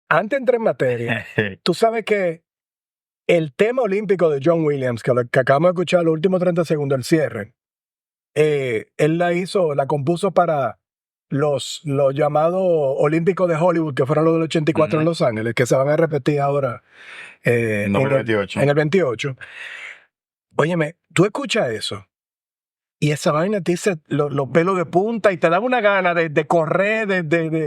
antes de entrar en materia, tú sabes que el tema olímpico de John Williams, que acabamos de escuchar los últimos 30 segundos, el cierre, él la compuso para los llamados Olímpicos de Hollywood, que fueron los del 84 en Los Ángeles, que se van a repetir ahora en el 28. En el 28. Óyeme, tú escuchas eso y esa vaina te dice los pelos de punta y te da una gana de correr,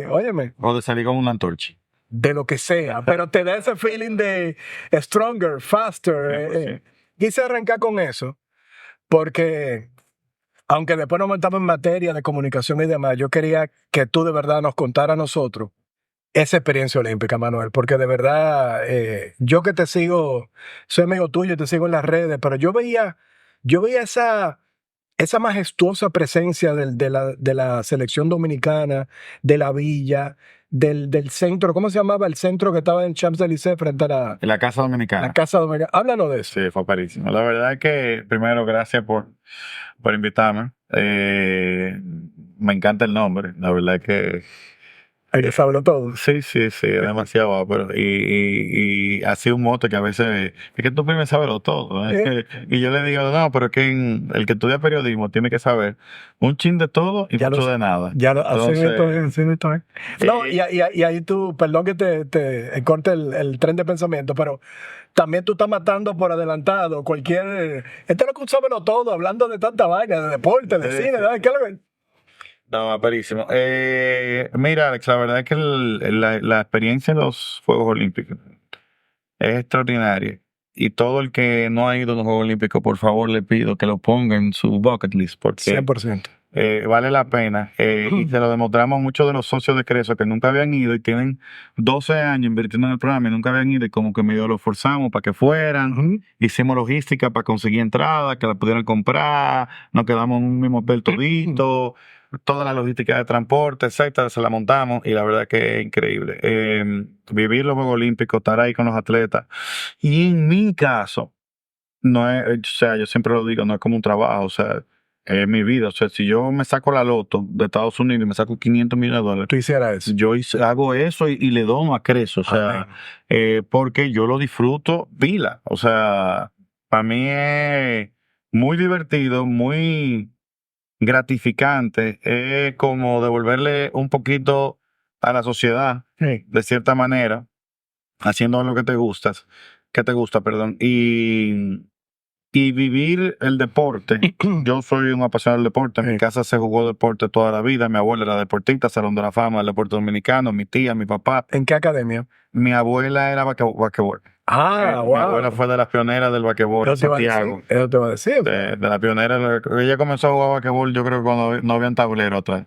óyeme, O de salir con una antorcha. de lo que sea, pero te da ese feeling de stronger, faster. Quise arrancar con eso porque, aunque después nos metamos en materia de comunicación y demás, yo quería que tú de verdad nos contaras a nosotros esa experiencia olímpica, Manuel, porque de verdad, yo que te sigo, soy amigo tuyo, te sigo en las redes, pero yo veía esa majestuosa presencia de la selección dominicana, de la villa, del centro. ¿Cómo se llamaba el centro que estaba en Champs-Élysées frente a En la Casa Dominicana. la Casa Dominicana? Háblanos de eso. Sí, fue parísimo. La verdad es que, primero, gracias por invitarme. Me encanta el nombre. La verdad es que Ahí les hablo todo. sí, es demasiado pero y ha sido un mote que a veces es que tú primero sabes todo, ¿eh? Y yo le digo, no, pero es que el que estudia periodismo tiene que saber un chin de todo y mucho de nada. Ya lo Entonces, No, y ahí tú, perdón que te corte el tren de pensamiento, pero también tú estás matando por adelantado cualquier. Este lo que sabe todo, hablando de tanta vaina, de deporte, de cine, ¿qué es lo que? no, parísimo. Mira, Alex, la verdad es que la experiencia en los Juegos Olímpicos es extraordinaria. Y todo el que no ha ido a los Juegos Olímpicos, por favor, le pido que lo ponga en su bucket list, porque 100%. vale la pena. Y se lo demostramos a muchos de los socios de Creso que nunca habían ido y tienen 12 años invirtiendo en el programa y nunca habían ido, y como que medio lo forzamos para que fueran. Hicimos logística para conseguir entradas, que la pudieran comprar, nos quedamos en un mismo hotel todito. Toda la logística de transporte, etcétera, se la montamos y la verdad que es increíble. Vivir los Juegos Olímpicos, estar ahí con los atletas. Y en mi caso, no es, o sea, yo siempre lo digo, no es como un trabajo, o sea, es mi vida. O sea, si yo me saco la loto de Estados Unidos y me saco $500 millones, Tú hicieras eso. yo hago eso y le dono a Creso, o sea, porque yo lo disfruto pila. O sea, para mí es muy divertido, muy gratificante, es como devolverle un poquito a la sociedad, de cierta manera, haciendo lo que te gusta, perdón, y vivir el deporte. Yo soy un apasionado del deporte. En mi casa se jugó deporte toda la vida. Mi abuela era deportista, Salón de la Fama del deporte dominicano, mi tía, mi papá. ¿En qué academia? Mi abuela era basquetbol. Wow. Mi abuela fue de las pioneras del basquetbol en Santiago. Eso te voy a decir. De la pionera. Ella comenzó a jugar basquetbol, yo creo que cuando no había tablero atrás.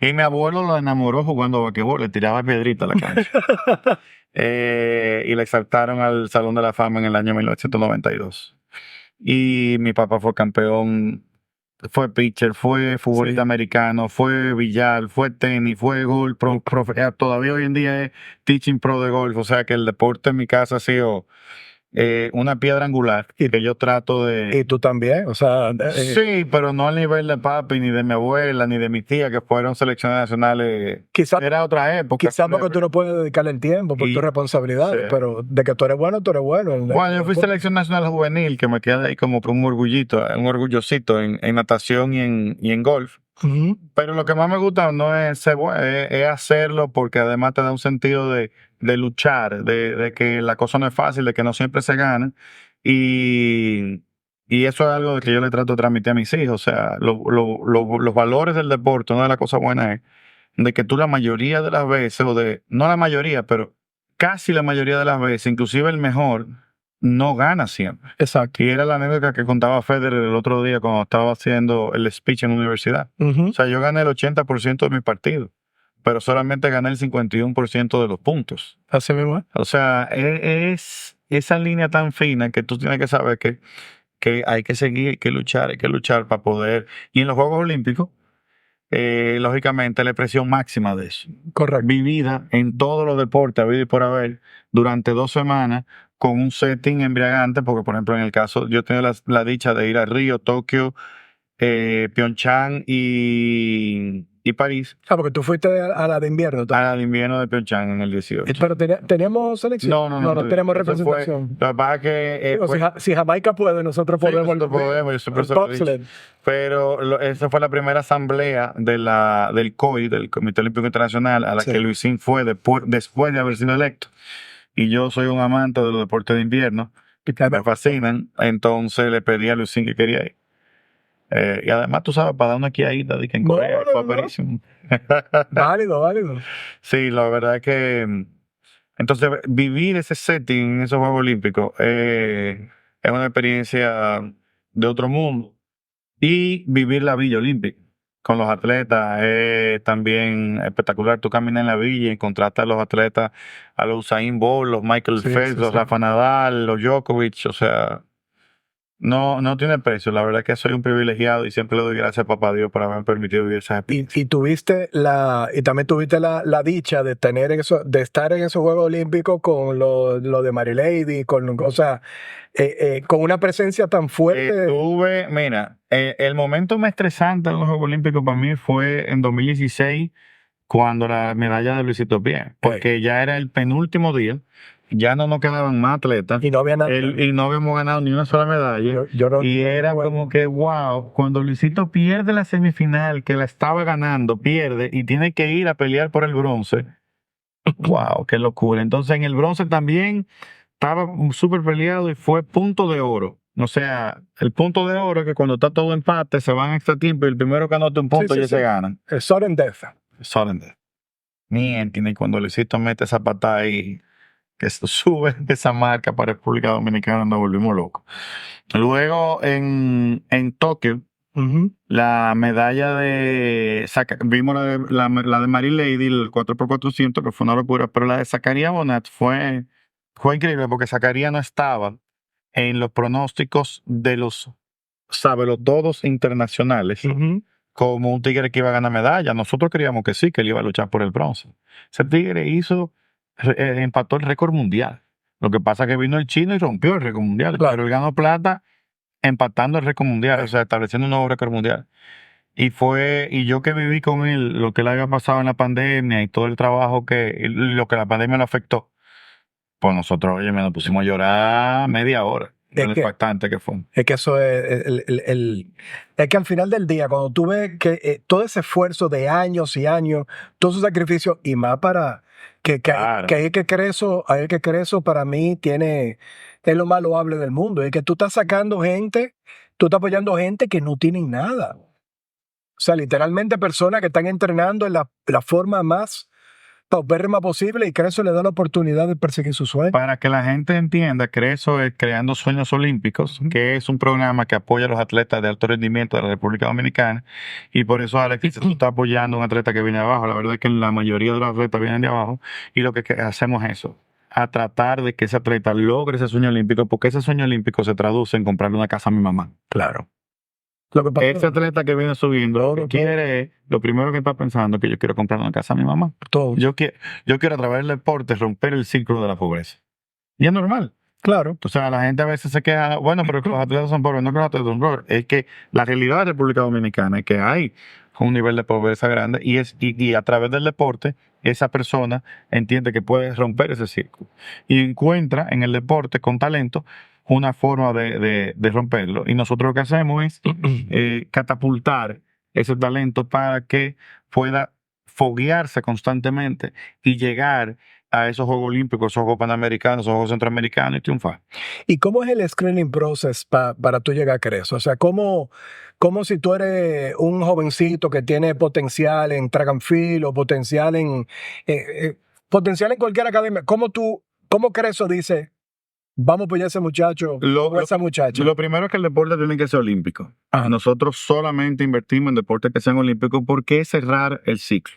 Y mi abuelo lo enamoró jugando basquetbol, le tiraba piedrita a la cancha. Y le exaltaron al Salón de la Fama en el año 1992. Y mi papá fue campeón, fue pitcher, fue futbolista americano, fue billar, fue tenis, fue golf, todavía hoy en día es teaching pro de golf. O sea que el deporte en mi casa ha sido una piedra angular que yo trato de... Y tú también, o sea... sí, pero no al nivel de papi, ni de mi abuela, ni de mi tía, que fueron seleccionadas nacionales. Quizás era otra época. Quizás porque tú no puedes dedicarle el tiempo por tu responsabilidad, pero de que tú eres bueno, tú eres bueno. Bueno, yo fui selección nacional juvenil, que me queda ahí como un orgullito, un orgullosito en natación y en golf. Pero lo que más me gusta no es ser bueno, es hacerlo, porque además te da un sentido de luchar, de que la cosa no es fácil, de que no siempre se gana. Y eso es algo que yo le trato de transmitir a mis hijos. O sea, los valores del deporte, una de las cosas buenas es de que tú la mayoría de las veces, no la mayoría, pero casi la mayoría de las veces, inclusive el mejor, no gana siempre. Exacto. Y era la anécdota que contaba Federer el otro día cuando estaba haciendo el speech en la universidad. O sea, yo gané el 80% de mis partidos, pero solamente gané el 51% de los puntos. Así mismo. O sea, es esa línea tan fina que tú tienes que saber que hay que seguir, hay que luchar para poder. Y en los Juegos Olímpicos, lógicamente, la expresión máxima de eso. Correcto. Vivida en todos los deportes, habido y por haber, durante 2 semanas, con un setting embriagante, porque, por ejemplo, en el caso, yo tengo la dicha de ir a Río, Tokio, Pyeongchang y y París. Porque tú fuiste a la de invierno. A la de invierno de Pyeongchang en el 18. Pero teníamos selección. No tenemos representación. Lo que pasa es que si Jamaica puede, nosotros podemos. Nosotros podemos, yo siempre se lo he dicho. Pero esa fue la primera asamblea del COI, del Comité Olímpico Internacional, a la que Luisín fue después de haber sido electo. Y yo soy un amante de los deportes de invierno, me fascinan. Entonces le pedí a Luisín que quería ir. Y además, tú sabes, para dar una quiadita de que en Corea fue buenísimo. Válido. Sí, la verdad es que entonces vivir ese setting en esos Juegos Olímpicos es una experiencia de otro mundo. Y vivir la Villa Olímpica con los atletas es también espectacular. Tú caminas en la villa y encontraste a los atletas, a los Usain Bolt, los Michael Phelps, los Rafa Nadal, los Djokovic, o sea, no tiene precio. La verdad es que soy un privilegiado y siempre le doy gracias a papá Dios por haberme permitido vivir esas experiencias. Y también tuviste la dicha de de estar en esos Juegos Olímpicos con lo de Mary Lady, con una presencia tan fuerte. Mira, el momento más estresante de los Juegos Olímpicos para mí fue en 2016, cuando la medalla de Luisito Pie, porque ya era el penúltimo día. Ya no nos quedaban más atletas. Y no había nada. Y no habíamos ganado ni una sola medalla. Y era como que, wow, cuando Luisito pierde la semifinal, que la estaba ganando, pierde y tiene que ir a pelear por el bronce. Wow, qué locura. Entonces en el bronce también estaba súper peleado y fue punto de oro. O sea, el punto de oro es que cuando está todo empate, se van a extra tiempo y el primero que anote un punto ya se ganan. El sudden death. Sudden death. Y cuando Luisito mete esa patada ahí, que sube esa marca para República Dominicana, nos volvimos locos. Luego en Tokio, la medalla vimos la de Mary Lady, el 4x400, que fue una locura, pero la de Zakaria Bonat fue increíble porque Zakaria no estaba en los pronósticos de los sabelotodos internacionales como un tigre que iba a ganar medalla. Nosotros creíamos que sí, que él iba a luchar por el bronce. Ese tigre empató el récord mundial. Lo que pasa es que vino el chino y rompió el récord mundial. Claro. Pero él ganó plata empatando el récord mundial, o sea, estableciendo un nuevo récord mundial. Y yo que viví con él, lo que le había pasado en la pandemia y todo el trabajo lo que la pandemia lo afectó, pues nosotros, oye, nos pusimos a llorar media hora. Lo impactante que fue. Es que eso es es que al final del día, cuando tú ves que todo ese esfuerzo de años y años, todo ese sacrificio, y más para Claro. hay que creer eso para mí es lo más loable del mundo. Es que tú estás sacando gente, tú estás apoyando gente que no tienen nada. O sea, literalmente personas que están entrenando en la forma más paupérrima posible, y Creso le da la oportunidad de perseguir su sueño. Para que la gente entienda, Creso es Creando Sueños Olímpicos, que es un programa que apoya a los atletas de alto rendimiento de la República Dominicana, y por eso Alex está apoyando a un atleta que viene de abajo. La verdad es que la mayoría de los atletas vienen de abajo, y lo que hacemos es eso, a tratar de que ese atleta logre ese sueño olímpico, porque ese sueño olímpico se traduce en comprarle una casa a mi mamá. Claro. Ese atleta que viene subiendo, lo primero que está pensando es que yo quiero comprar una casa a mi mamá. Yo quiero a través del deporte romper el círculo de la pobreza. Y es normal. Claro. O sea, la gente a veces se queja, bueno, pero los atletas son pobres. No que los atletas son pobres. Es que la realidad de la República Dominicana es que hay un nivel de pobreza grande y a través del deporte esa persona entiende que puede romper ese círculo. Y encuentra en el deporte con talento una forma de romperlo. Y nosotros lo que hacemos es catapultar ese talento para que pueda foguearse constantemente y llegar a esos Juegos Olímpicos, esos Juegos Panamericanos, esos Juegos Centroamericanos y triunfar. ¿Y cómo es el screening process para tú llegar a Creso? O sea, ¿cómo si tú eres un jovencito que tiene potencial en track and field o potencial en cualquier academia, ¿cómo Creso dice, vamos a apoyar a ese muchacho o a esa muchacha? Lo primero es que el deporte tiene que ser olímpico. Ajá. Nosotros solamente invertimos en deportes que sean olímpicos porque es cerrar el ciclo.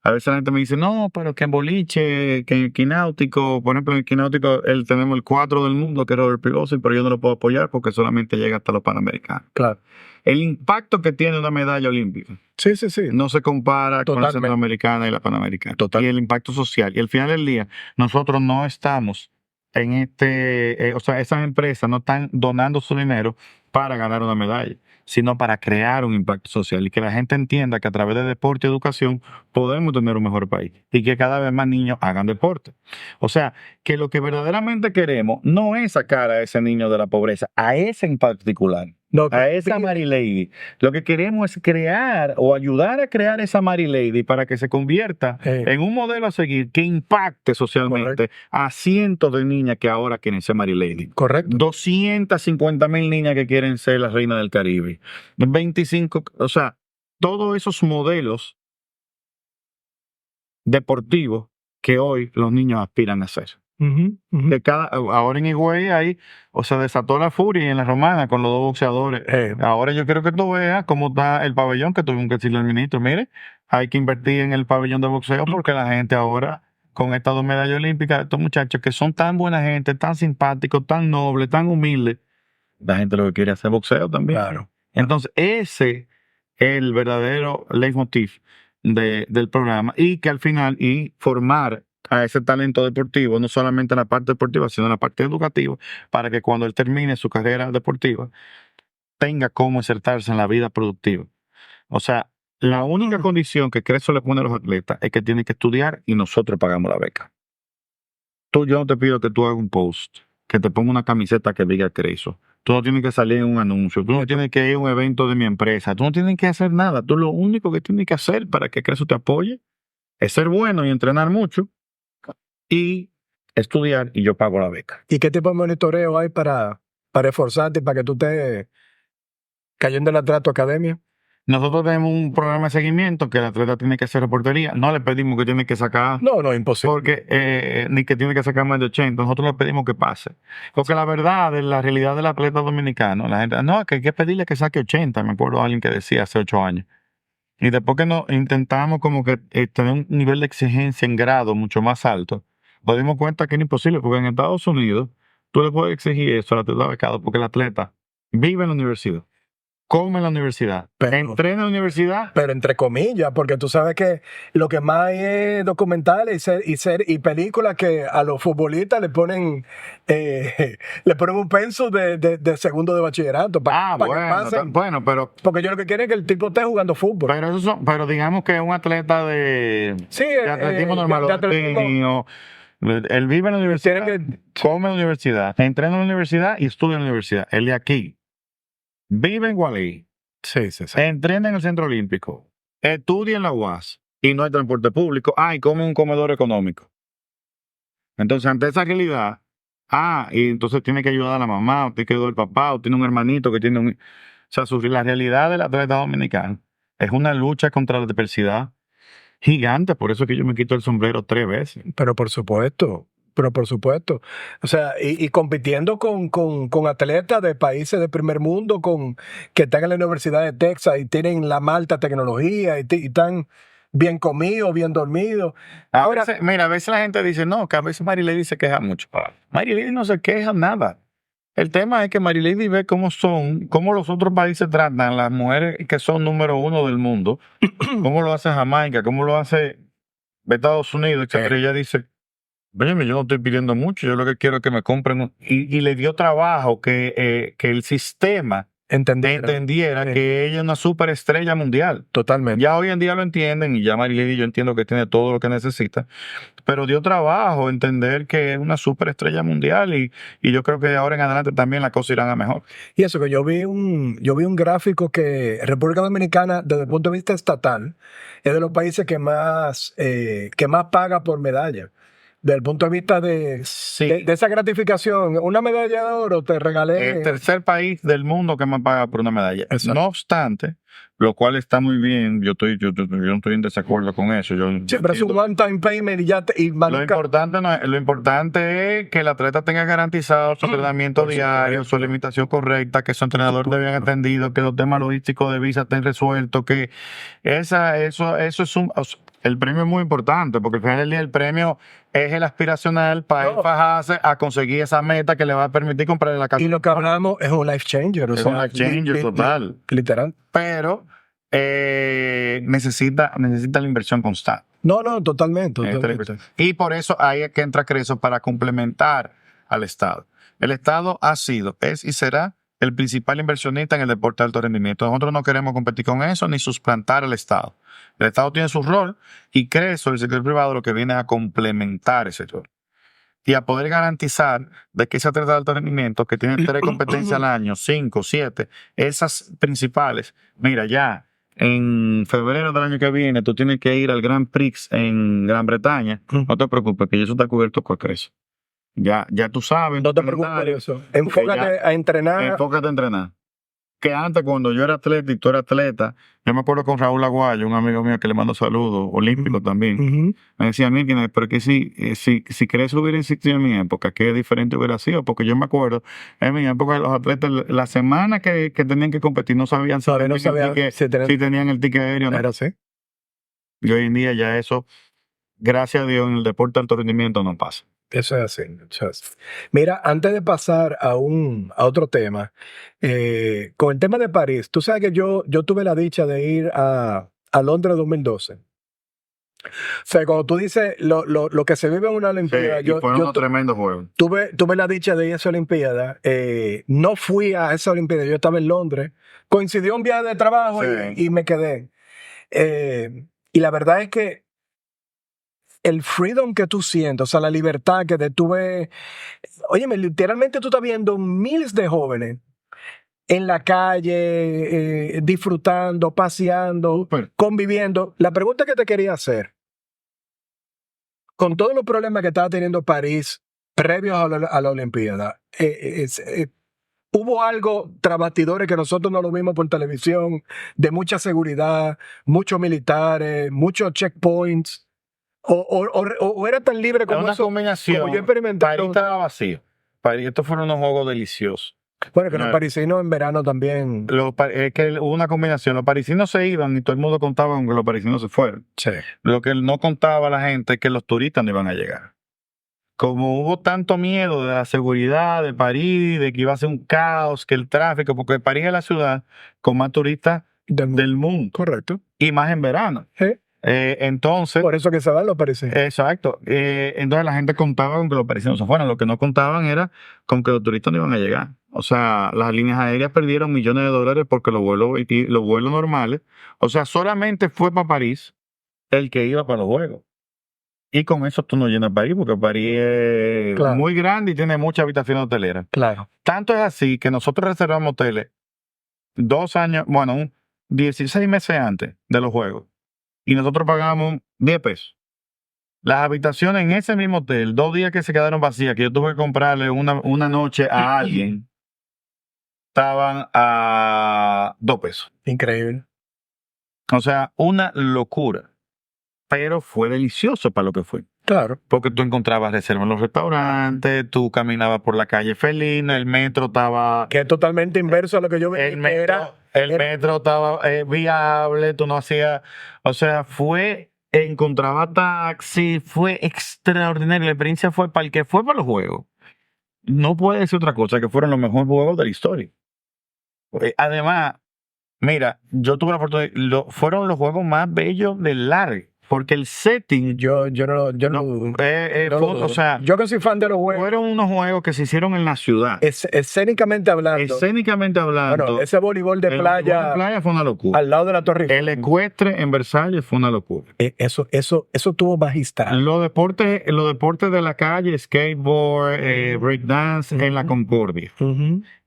A veces la gente me dice, no, pero que en boliche, que en equináutico, por ejemplo, en equináutico tenemos el 4 del mundo, que es Robert Pigosi, pero yo no lo puedo apoyar porque solamente llega hasta los Panamericanos. Claro. El impacto que tiene una medalla olímpica sí. no se compara con la Centroamericana y la Panamericana. Total. Y el impacto social. Y al final del día, nosotros no estamos o sea, esas empresas no están donando su dinero para ganar una medalla, sino para crear un impacto social y que la gente entienda que a través de deporte y educación podemos tener un mejor país y que cada vez más niños hagan deporte. O sea, que lo que verdaderamente queremos no es sacar a ese niño de la pobreza, a ese en particular. No, A esa Mary Lady. Lo que queremos es crear o ayudar a crear esa Mary Lady para que se convierta en un modelo a seguir que impacte socialmente a cientos de niñas que ahora quieren ser Mary Lady. Correcto. 250,000 niñas que quieren ser la reina del Caribe. 25, o sea, todos esos modelos deportivos que hoy los niños aspiran a ser. Que ahora en Higüey ahí, o sea, desató la furia en la Romana con los dos boxeadores. Ahora yo quiero que tú veas cómo está el pabellón, que tuvimos que decirle al ministro, mire, hay que invertir en el pabellón de boxeo porque la gente ahora, con estas 2 medallas olímpicas, estos muchachos que son tan buena gente, tan simpáticos, tan nobles, tan humildes, la gente lo que quiere es hacer boxeo también. Claro. Entonces, ese es el verdadero leitmotiv del programa y que al final, y formar a ese talento deportivo, no solamente en la parte deportiva, sino en la parte educativa, para que cuando él termine su carrera deportiva, tenga cómo insertarse en la vida productiva. O sea, la única condición que Creso le pone a los atletas es que tienen que estudiar y nosotros pagamos la beca. Yo no te pido que tú hagas un post, que te ponga una camiseta que diga Creso. Tú no tienes que salir en un anuncio, tú no tienes que ir a un evento de mi empresa, tú no tienes que hacer nada. Tú lo único que tienes que hacer para que Creso te apoye es ser bueno y entrenar mucho y estudiar y yo pago la beca. ¿Y qué tipo de monitoreo hay para esforzarte, para que tú te cayendo en la tu academia? Nosotros tenemos un programa de seguimiento que el atleta tiene que hacer reportería. No le pedimos que tiene que sacar. No, imposible. Porque, ni que tiene que sacar más de 80. Nosotros le pedimos que pase. Porque la verdad, de la realidad del atleta dominicano, la gente, no, que hay que pedirle que saque 80. Me acuerdo de alguien que decía hace 8 años. Y después que intentamos como que tener un nivel de exigencia en grado mucho más alto, nos dimos cuenta que es imposible, porque en Estados Unidos tú le puedes exigir eso al atleta becado, porque el atleta vive en la universidad, come en la universidad, entrena en la universidad. Pero entre comillas, porque tú sabes que lo que más hay es documentales y películas que a los futbolistas le ponen un penso de segundo de bachillerato para que pasen. Bueno, pero porque yo lo que quiero es que el tipo esté jugando fútbol. Pero digamos que es un atleta de atletismo normal, él vive en la universidad, come en la universidad, entrena en la universidad y estudia en la universidad. Él de aquí vive en Gualey, sí. entrena en el Centro Olímpico, estudia en la UAS y no hay transporte público. Y come en un comedor económico. Entonces, ante esa realidad, y entonces tiene que ayudar a la mamá, o tiene que ayudar al papá, o tiene un hermanito que tiene un... O sea, la realidad del atleta dominicano es una lucha contra la adversidad gigante. Por eso es que yo me quito el sombrero 3 veces. Pero por supuesto. O sea, y compitiendo con atletas de países de primer mundo, que están en la Universidad de Texas y tienen la más alta tecnología y están bien comidos, bien dormidos. Ahora, a veces la gente dice, no, que a veces Mary Lady se queja mucho. Mary Lady no se queja nada. El tema es que Mary Lady ve cómo los otros países tratan las mujeres que son número 1 del mundo, cómo lo hace Jamaica, cómo lo hace Estados Unidos, etc. Y ella dice, yo no estoy pidiendo mucho, yo lo que quiero es que me compren. Y le dio trabajo que el sistema entendiera que ella es una superestrella mundial. Totalmente. Ya hoy en día lo entienden y ya Mary Lady yo entiendo que tiene todo lo que necesita, pero dio trabajo entender que es una superestrella mundial y yo creo que de ahora en adelante también las cosas irán a mejor. Y eso que yo vi un gráfico que República Dominicana desde el punto de vista estatal es de los países que más paga por medalla. Desde el punto de vista de esa gratificación, una medalla de oro te regalé. El tercer país del mundo que más paga por una medalla. Exacto. No obstante, lo cual está muy bien, yo no estoy en desacuerdo con eso. Siempre es un one-time payment lo importante es que el atleta tenga garantizado su entrenamiento diario, su alimentación correcta, que su entrenador le hayan atendido, que los temas logísticos de visa estén resueltos, que eso es el premio es muy importante, porque al final del día el premio es el aspiracional para él fajarse a conseguir esa meta que le va a permitir comprarle la casa. Y lo que hablamos es un life changer. Es un life changer total. Literal. Pero necesita la inversión constante. No, totalmente. Y por eso hay que entrar Creso para complementar al Estado. El Estado ha sido, es y será el principal inversionista en el deporte de alto rendimiento. Nosotros no queremos competir con eso ni suplantar al Estado. El Estado tiene su rol y Creso, el sector privado, lo que viene a complementar ese rol y a poder garantizar de que ese atleta de alto rendimiento que tiene 3 competencias al año, 5, 7, esas principales, mira, ya en febrero del año que viene tú tienes que ir al Grand Prix en Gran Bretaña, no te preocupes, que eso está cubierto por Creso. Ya tú sabes. No te preocupes por eso. Enfócate a entrenar. Enfócate a entrenar. Que antes, cuando yo era atleta y tú eras atleta, yo me acuerdo con Raúl Aguayo, un amigo mío que le mando saludos, olímpico también. Me decía, Mírquez, pero que si Creso hubiera existido en mi época, qué diferente hubiera sido, porque yo me acuerdo, en mi época los atletas, la semana que tenían que competir, no sabían si tenían el ticket aéreo o no. Era así. Y hoy en día ya eso, gracias a Dios, en el deporte de alto rendimiento no pasa. Eso es así. Mira, antes de pasar a otro tema, con el tema de París, tú sabes que yo tuve la dicha de ir a Londres 2012. O sea, cuando tú dices lo que se vive en una Olimpiada, sí, fue un tremendo juego. Tuve la dicha de ir a esa Olimpiada. No fui a esa Olimpiada, yo estaba en Londres. Coincidió un viaje de trabajo y me quedé. Y la verdad es que el freedom que tú sientes, o sea, la libertad que tú ves. Óyeme, literalmente tú estás viendo miles de jóvenes en la calle, disfrutando, paseando, conviviendo. La pregunta que te quería hacer, con todos los problemas que estaba teniendo París previos a la Olimpiada, ¿hubo algo tras bastidores que nosotros no lo vimos por televisión, de mucha seguridad, muchos militares, muchos checkpoints? ¿O era tan libre como una eso? Combinación. Como yo experimenté. París estaba vacío. Estos fueron unos juegos deliciosos. Bueno, que los parisinos en verano también. Es que hubo una combinación. Los parisinos se iban y todo el mundo contaba con que los parisinos se fueron. Sí. Lo que no contaba la gente es que los turistas no iban a llegar. Como hubo tanto miedo de la seguridad de París, de que iba a ser un caos, que el tráfico, porque París es la ciudad con más turistas del mundo. Correcto. Y más en verano. Sí. Entonces, por eso que se van los parisinos. Exacto. Entonces la gente contaba con que los parisinos se fueran. Lo que no contaban era con que los turistas no iban a llegar. O sea, las líneas aéreas perdieron millones de dólares porque los vuelos normales, o sea, solamente fue para París el que iba para los juegos. Y con eso tú no llenas París, porque París es muy grande y tiene muchas habitaciones hoteleras. Claro. Tanto es así que nosotros reservamos hoteles 16 meses antes de los juegos. Y nosotros pagamos 10 pesos. Las habitaciones en ese mismo hotel, 2 días que se quedaron vacías, que yo tuve que comprarle una noche a alguien, estaban a 2 pesos. Increíble. O sea, una locura. Pero fue delicioso para lo que fue. Claro. Porque tú encontrabas reservas en los restaurantes, tú caminabas por la calle feliz, el metro estaba... Que es totalmente inverso a lo que yo veía. El metro estaba viable, tú no hacías... O sea, encontraba taxi, fue extraordinario. La experiencia fue para el que fue para los juegos. No puede decir otra cosa, que fueron los mejores juegos de la historia. Además, mira, yo tuve la oportunidad... fueron los juegos más bellos del largo. Porque el setting... Yo no o sea, yo que soy fan de los juegos. Fueron unos juegos que se hicieron en la ciudad. Escénicamente hablando. Bueno, ese voleibol de playa fue una locura. Al lado de la Torre Eiffel. El ecuestre en Versalles fue una locura. Eso tuvo magistral. Los deportes de la calle, skateboard, breakdance en la Concordia.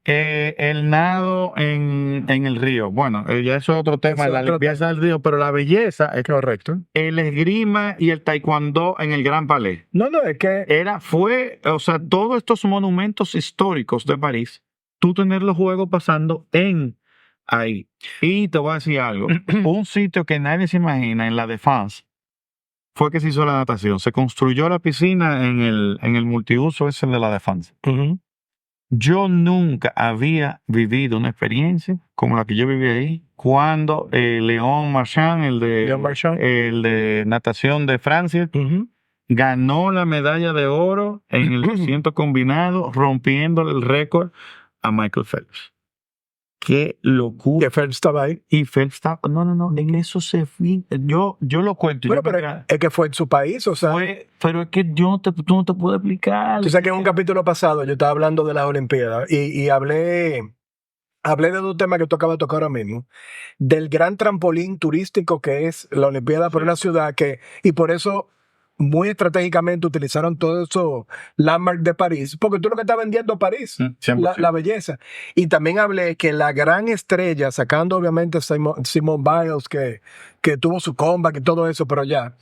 El nado en el río. Bueno, ya eso es otro tema, la limpieza del río, pero la belleza es correcto. El esgrima y el taekwondo en el Gran Palais. No, es que o sea, todos estos monumentos históricos de París, tú tener los juegos pasando ahí. Y te voy a decir algo, un sitio que nadie se imagina en la Défense fue que se hizo la natación. Se construyó la piscina en el multiuso ese de la Défense. Yo nunca había vivido una experiencia como la que yo viví ahí cuando Léon Marchand, el de natación de Francia, ganó la medalla de oro en el 200 combinado, rompiéndole el récord a Michael Phelps. qué locura. Que Phelps estaba ahí. Y Phelps está, no, en eso se fin. Yo lo cuento. Bueno, pero es que fue en su país, o sea. Pero es que tú no te puedo explicar. Tú sabes que en un capítulo pasado yo estaba hablando de las Olimpiadas y hablé de dos temas que tú acabas de tocar ahora mismo, del gran trampolín turístico que es la Olimpiada por una ciudad y por eso muy estratégicamente utilizaron todo eso landmark de París, porque tú lo que estás vendiendo es París, la belleza. Y también hablé que la gran estrella, sacando obviamente Simone Biles, que tuvo su comeback y todo eso, pero ya,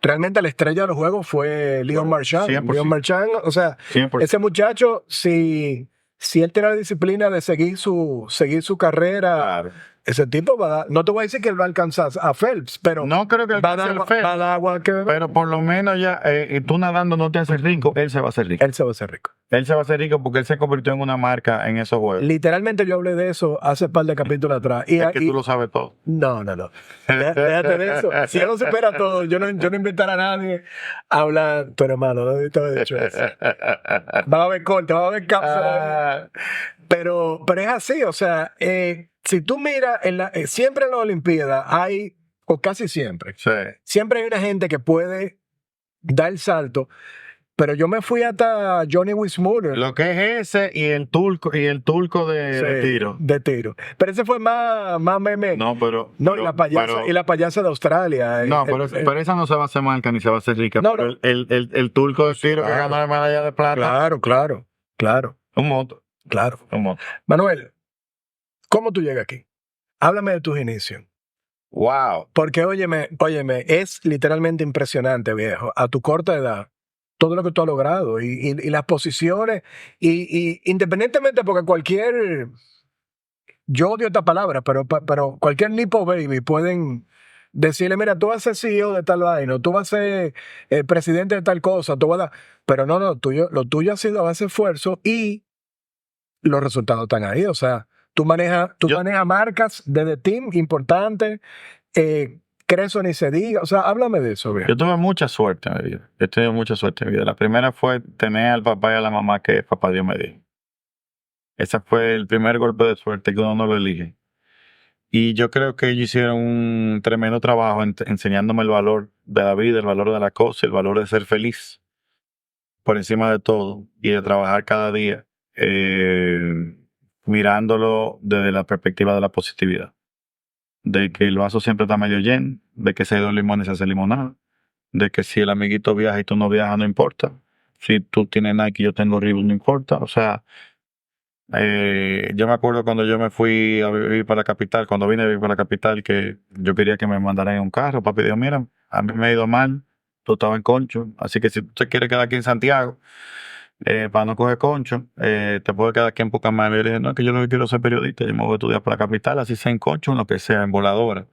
realmente la estrella de los juegos fue Leon Marchand. 100%. Leon Marchand, o sea, 100%. ese muchacho, si él tiene la disciplina de seguir su carrera, Claro. ese tipo va a dar, no te voy a decir que él va a alcanzar a Phelps, pero no creo que va a dar agua que beber. Pero por lo menos ya, tú nadando no te haces rico, él se va a hacer rico. Él se va a hacer rico. Él se va a hacer rico porque él se convirtió en una marca en esos juegos. Literalmente yo hablé de eso hace un par de capítulos atrás. Es que tú lo sabes todo. No. Déjate de eso. Si él lo supera todo, yo no invitaré a nadie a hablar. Tu hermano, no te había dicho eso. Va a haber corte, va a haber cápsula. Pero es así, o sea, si tú miras, siempre en las Olimpiadas hay, o casi siempre, siempre hay una gente que puede dar el salto. Pero yo me fui hasta Johnny Wismuller. Lo que es ese y el turco de tiro. De tiro. Pero ese fue más meme. No, pero. No, y la payasa de Australia. No, pero esa no se va a hacer marca ni se va a hacer rica. No, pero el turco de tiro que ganó la medalla de plata. Claro. Un moto. Claro. Un moto. Manuel, ¿cómo tú llegas aquí? Háblame de tus inicios. Wow. Porque, óyeme, es literalmente impresionante, viejo. A tu corta edad, todo lo que tú has logrado y las posiciones, y independientemente, porque yo odio esta palabra, pero cualquier Nipo Baby pueden decirle, mira, tú vas a ser CEO de tal vaina, tú vas a ser presidente de tal cosa, pero no, lo tuyo ha sido a base de esfuerzo y los resultados están ahí, o sea, tú manejas marcas de The Team importantes, Creso ni se diga, o sea, háblame de eso, viejo. Yo tuve mucha suerte en mi vida. Yo he tenido mucha suerte en mi vida. La primera fue tener al papá y a la mamá que papá Dios me dio. Ese fue el primer golpe de suerte que uno no lo elige. Y yo creo que ellos hicieron un tremendo trabajo enseñándome el valor de la vida, el valor de la cosa, el valor de ser feliz por encima de todo y de trabajar cada día mirándolo desde la perspectiva de la positividad. De que el vaso siempre está medio lleno, de que si hay 2 limones se hace limonada, de que si el amiguito viaja y tú no viajas no importa, si tú tienes Nike y yo tengo Reebok no importa, o sea, yo me acuerdo cuando yo me fui a vivir para la capital, cuando vine a vivir para la capital, que yo quería que me mandaran en un carro, papi dijo, mira, a mí me ha ido mal, tú estabas en Concho, así que si tú te quieres quedar aquí en Santiago, para no coger concho, te puedes quedar aquí en Pucamaima. Y yo le dije, no, es que yo lo que quiero es ser periodista, yo me voy a estudiar para la capital, así sea en concho, en lo que sea, en voladora.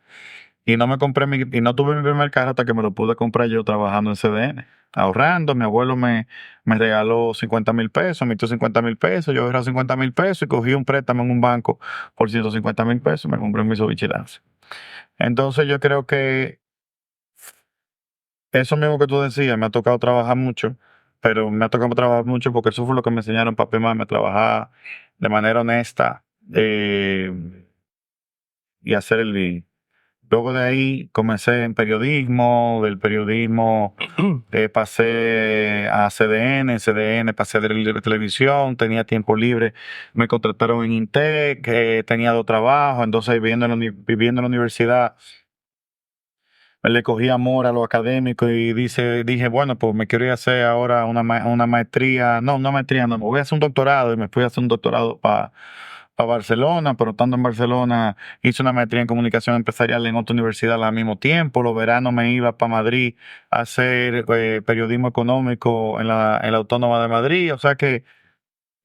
Y no tuve mi primer carro hasta que me lo pude comprar yo trabajando en CDN, ahorrando. Mi abuelo me regaló 50,000 pesos, me metió 50,000 pesos, yo ahorré 50,000 pesos y cogí un préstamo en un banco por 150,000 pesos, me compré un Mitsubishi Lancer. Entonces yo creo que eso mismo que tú decías, me ha tocado trabajar mucho, pero me ha tocado trabajar mucho porque eso fue lo que me enseñaron papá y mamá, a trabajar de manera honesta y hacer el bien. Luego de ahí comencé en periodismo, del periodismo pasé a CDN pasé de televisión, tenía tiempo libre, me contrataron en Intec, tenía 2 trabajos, entonces viviendo en la universidad le cogí amor a lo académico y dije, bueno, pues me quiero ir a hacer ahora una maestría, no, me voy a hacer un doctorado y me fui a hacer un doctorado para Barcelona, pero estando en Barcelona hice una maestría en comunicación empresarial en otra universidad al mismo tiempo. Los veranos me iba para Madrid a hacer periodismo económico en la Autónoma de Madrid, o sea que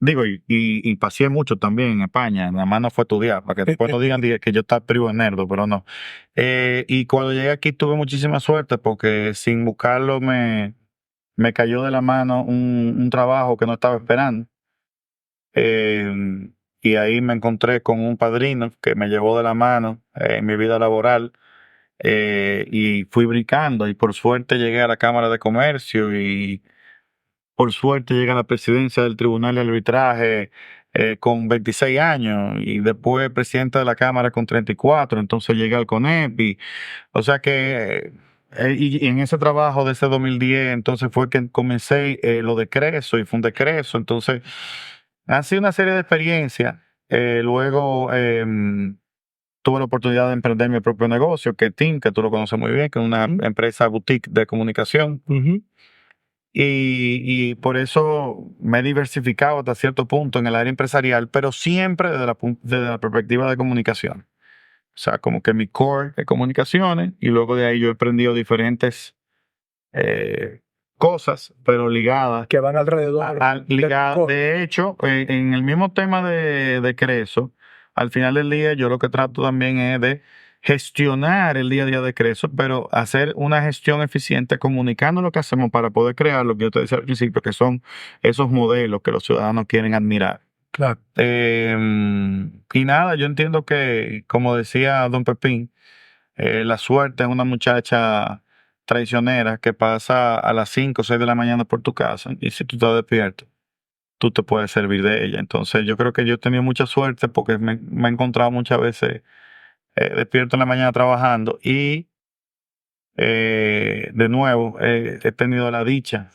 digo, y pasé mucho también en España, nada más no fue estudiar, para que después no digan que yo estaba privo de nerdo, pero no. Y cuando llegué aquí tuve muchísima suerte porque sin buscarlo me cayó de la mano un trabajo que no estaba esperando. Y ahí me encontré con un padrino que me llevó de la mano en mi vida laboral y fui brincando y por suerte llegué a la Cámara de Comercio y por suerte llegué a la presidencia del Tribunal de Arbitraje con 26 años y después presidente de la Cámara con 34, entonces llegué al CONEP o sea que y en ese trabajo de ese 2010 entonces fue que comencé lo de Creso y fundé Creso, entonces ha sido una serie de experiencias. Luego tuve la oportunidad de emprender mi propio negocio, que es Team, que tú lo conoces muy bien, que es una empresa boutique de comunicación. Y por eso me he diversificado hasta cierto punto en el área empresarial, pero siempre desde la perspectiva de comunicación. O sea, como que mi core es comunicaciones y luego de ahí yo he aprendido diferentes cosas, pero ligadas. Que van alrededor. De hecho, en el mismo tema de Creso, al final del día yo lo que trato también es de gestionar el día a día de Creso, pero hacer una gestión eficiente comunicando lo que hacemos para poder crear lo que yo te decía al principio, que son esos modelos que los ciudadanos quieren admirar. Claro. Y nada, yo entiendo que, como decía Don Pepín, la suerte es una muchacha traicionera que pasa a las 5 o 6 de la mañana por tu casa y si tú estás despierto, tú te puedes servir de ella. Entonces yo creo que yo he tenido mucha suerte porque me he encontrado muchas veces despierto en la mañana trabajando y de nuevo he tenido la dicha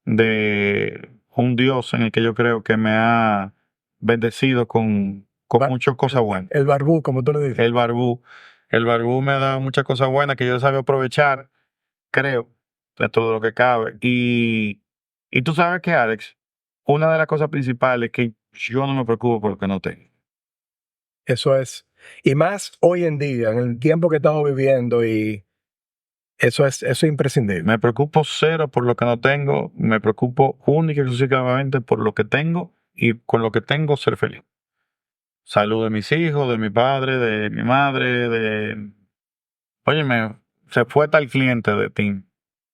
de un Dios en el que yo creo que me ha bendecido con muchas cosas buenas. El barbú, como tú le dices. El barbú. El barbú me ha dado muchas cosas buenas que yo sabía aprovechar, creo, de todo lo que cabe. Y tú sabes que, Alex, una de las cosas principales es que yo no me preocupo por lo que no tengo. Eso es. Y más hoy en día, en el tiempo que estamos viviendo, y eso es imprescindible. Me preocupo cero por lo que no tengo, me preocupo única y exclusivamente por lo que tengo y con lo que tengo ser feliz. Salud de mis hijos, de mi padre, de mi madre, óyeme, se fue tal cliente de Team.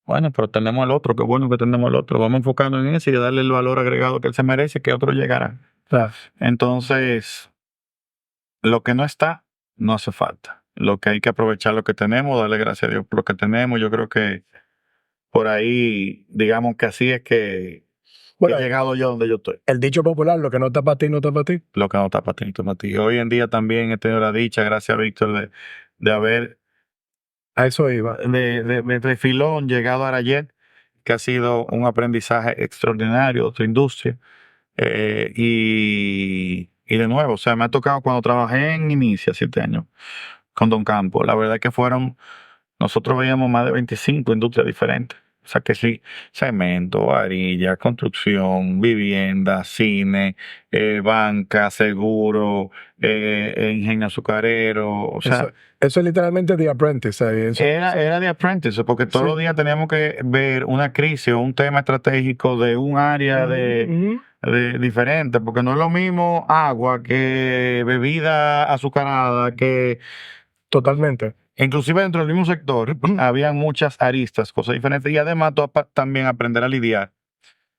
Bueno, pero tenemos el otro, qué bueno que tenemos el otro. Vamos enfocando en ese y darle el valor agregado que él se merece, que otro llegará. Claro. Entonces, lo que no está, no hace falta. Lo que hay que aprovechar lo que tenemos, darle gracias a Dios por lo que tenemos. Yo creo que por ahí, digamos que así es que Bueno, he llegado yo donde yo estoy. El dicho popular, lo que no está para ti, no está para ti. Lo que no está para ti, no está para ti. Hoy en día también he tenido la dicha, gracias a Víctor, de haber A eso iba. de filón llegado a Arayet, que ha sido un aprendizaje extraordinario de otra industria. Y de nuevo, o sea, me ha tocado cuando trabajé en Inicia, 7 años, con Don Campo. La verdad es que nosotros veíamos más de 25 industrias diferentes. O sea que sí, cemento, varilla, construcción, vivienda, cine, banca, seguro, ingenio azucarero, o sea... Eso es literalmente The Apprentice. Eso. Era The Apprentice, porque todos los días teníamos que ver una crisis o un tema estratégico de un área de diferente, porque no es lo mismo agua que bebida azucarada, que... Totalmente. Inclusive dentro del mismo sector había muchas aristas, cosas diferentes, y además tú también aprender a lidiar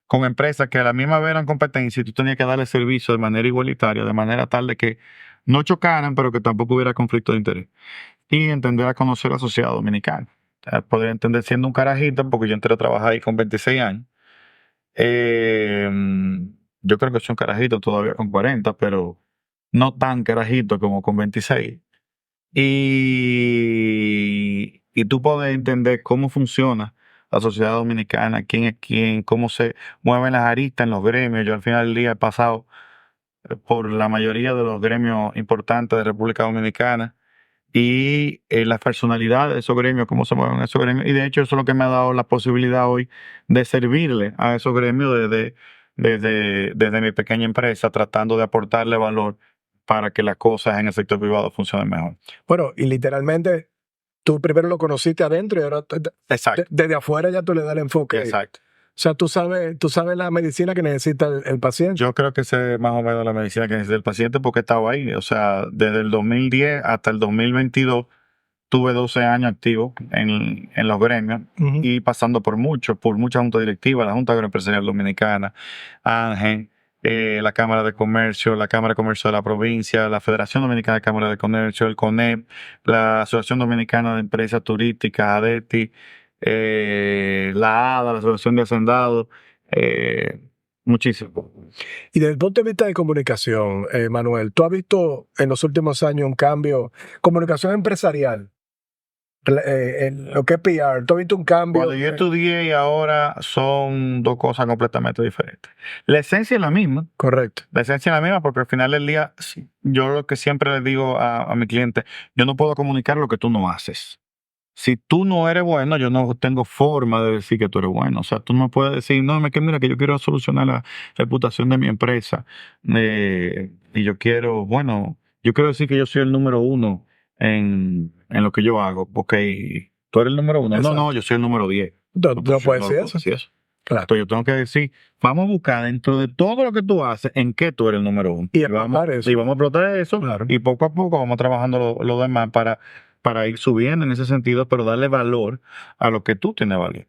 con empresas que a la misma vez eran competencia y tú tenías que darle servicio de manera igualitaria, de manera tal de que no chocaran, pero que tampoco hubiera conflicto de interés. Y entender a conocer a la sociedad dominicana. O sea, poder entender siendo un carajito, porque yo entré a trabajar ahí con 26 años. Yo creo que soy un carajito todavía con 40, pero no tan carajito como con 26. Y tú puedes entender cómo funciona la sociedad dominicana, quién es quién, cómo se mueven las aristas en los gremios. Yo al final del día he pasado por la mayoría de los gremios importantes de República Dominicana y las personalidades de esos gremios, cómo se mueven esos gremios. Y de hecho eso es lo que me ha dado la posibilidad hoy de servirle a esos gremios desde mi pequeña empresa, tratando de aportarle valor para que las cosas en el sector privado funcionen mejor. Bueno, y literalmente tú primero lo conociste adentro y ahora Exacto. Desde afuera ya tú le das el enfoque. Exacto. O sea, tú sabes la medicina que necesita el paciente. Yo creo que sé más o menos la medicina que necesita el paciente porque he estado ahí. O sea, desde el 2010 hasta el 2022 tuve 12 años activo en los gremios y pasando por muchas juntas directivas, la Junta Agroempresarial Dominicana, Ángel, la Cámara de Comercio, la Cámara de Comercio de la provincia, la Federación Dominicana de Cámara de Comercio, el CONEP, la Asociación Dominicana de Empresas Turísticas, ADETI, la ADA, la Asociación de Hacendados, Muchísimo. Y desde el punto de vista de comunicación, Manuel, ¿tú has visto en los últimos años un cambio, comunicación empresarial, en lo que es PR, ¿tú has visto un cambio? Cuando yo estudié y ahora son dos cosas completamente diferentes. La esencia es la misma. Correcto. La esencia es la misma porque al final del día, yo lo que siempre le digo a mi cliente, yo no puedo comunicar lo que tú no haces. Si tú no eres bueno, yo no tengo forma de decir que tú eres bueno. O sea, tú no me puedes decir, no, es que mira, que yo quiero solucionar la reputación de mi empresa. Y yo quiero, bueno, yo quiero decir que yo soy el número uno en lo que yo hago. Porque tú eres el número uno. Exacto. No, yo soy el número 10. No, No, no pues, puede yo ser puedo eso. decir eso. Claro. Entonces yo tengo que decir, vamos a buscar dentro de todo lo que tú haces, en qué tú eres el número uno. Y vamos eso. a explotar eso. Claro. Y poco a poco vamos trabajando lo demás para ir subiendo en ese sentido, pero darle valor a lo que tú tienes valor.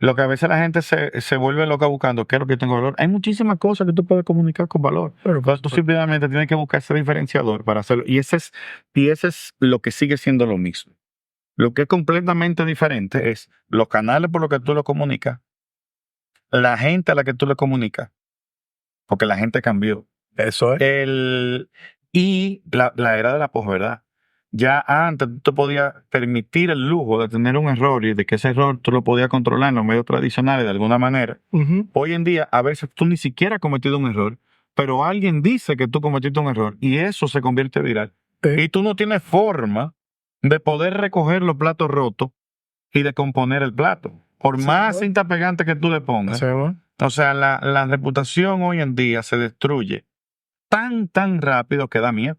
Lo que a veces la gente se vuelve loca buscando, ¿qué es lo que yo tengo valor? Hay muchísimas cosas que tú puedes comunicar con valor. Pero, Entonces tú simplemente tienes que buscar ese diferenciador para hacerlo. Y ese es lo que sigue siendo lo mismo. Lo que es completamente diferente es los canales por los que tú lo comunicas, la gente a la que tú le comunicas, porque la gente cambió. Eso es. Y la era de la posverdad. Ya antes tú te podías permitir el lujo de tener un error y de que ese error tú lo podías controlar en los medios tradicionales de alguna manera. Uh-huh. Hoy en día, a veces tú ni siquiera has cometido un error, pero alguien dice que tú cometiste un error y eso se convierte viral. Sí. Y tú no tienes forma de poder recoger los platos rotos y de componer el plato. Por más cinta pegante que tú le pongas. Sí, bueno. O sea, la reputación hoy en día se destruye tan rápido que da miedo.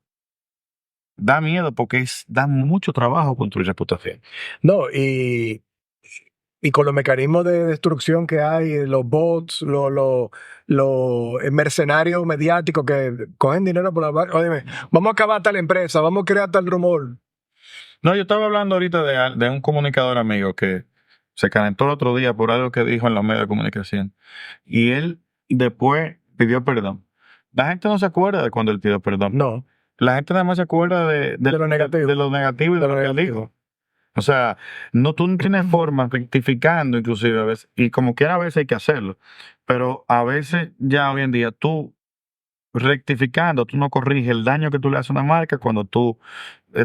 Da miedo porque da mucho trabajo construir reputación. No, y con los mecanismos de destrucción que hay, los bots, los mercenarios mediáticos que cogen dinero por la... Óyeme, vamos a acabar tal empresa, vamos a crear tal rumor. No, yo estaba hablando ahorita de un comunicador amigo que se calentó el otro día por algo que dijo en los medios de comunicación. Y él después pidió perdón. La gente no se acuerda de cuando él pidió perdón. No. La gente nada más se acuerda de lo negativo. De lo negativo y de lo que dijo. O sea, tú no tienes forma, rectificando inclusive a veces, y como quiera a veces hay que hacerlo, pero a veces ya hoy en día tú rectificando, tú no corriges el daño que tú le haces a una marca cuando tú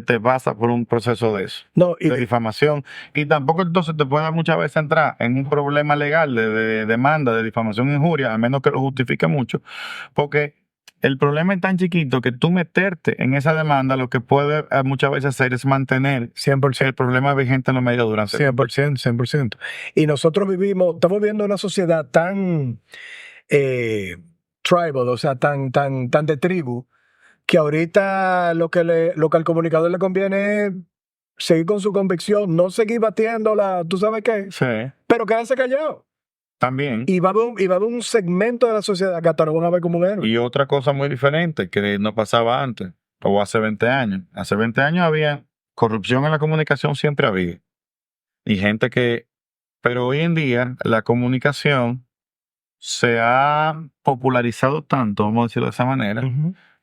te pasas por un proceso de eso, no, de difamación, y tampoco entonces te puede muchas veces entrar en un problema legal de demanda, de difamación e injuria, a menos que lo justifique mucho, porque el problema es tan chiquito que tú meterte en esa demanda lo que puede muchas veces hacer es mantener 100%. el problema vigente en los medios durante 100%, 100%. Y nosotros estamos viviendo una sociedad tan tribal, o sea, tan de tribu, que ahorita lo que al comunicador le conviene es seguir con su convicción, no seguir batiéndola, ¿tú sabes qué? Sí. Pero quedarse callado. También. Y va a haber un segmento de la sociedad que hasta lo van a ver como un héroe. Y otra cosa muy diferente que no pasaba antes, o hace 20 años. Hace 20 años había corrupción en la comunicación, siempre había. Y gente pero hoy en día la comunicación se ha popularizado tanto, vamos a decirlo de esa manera,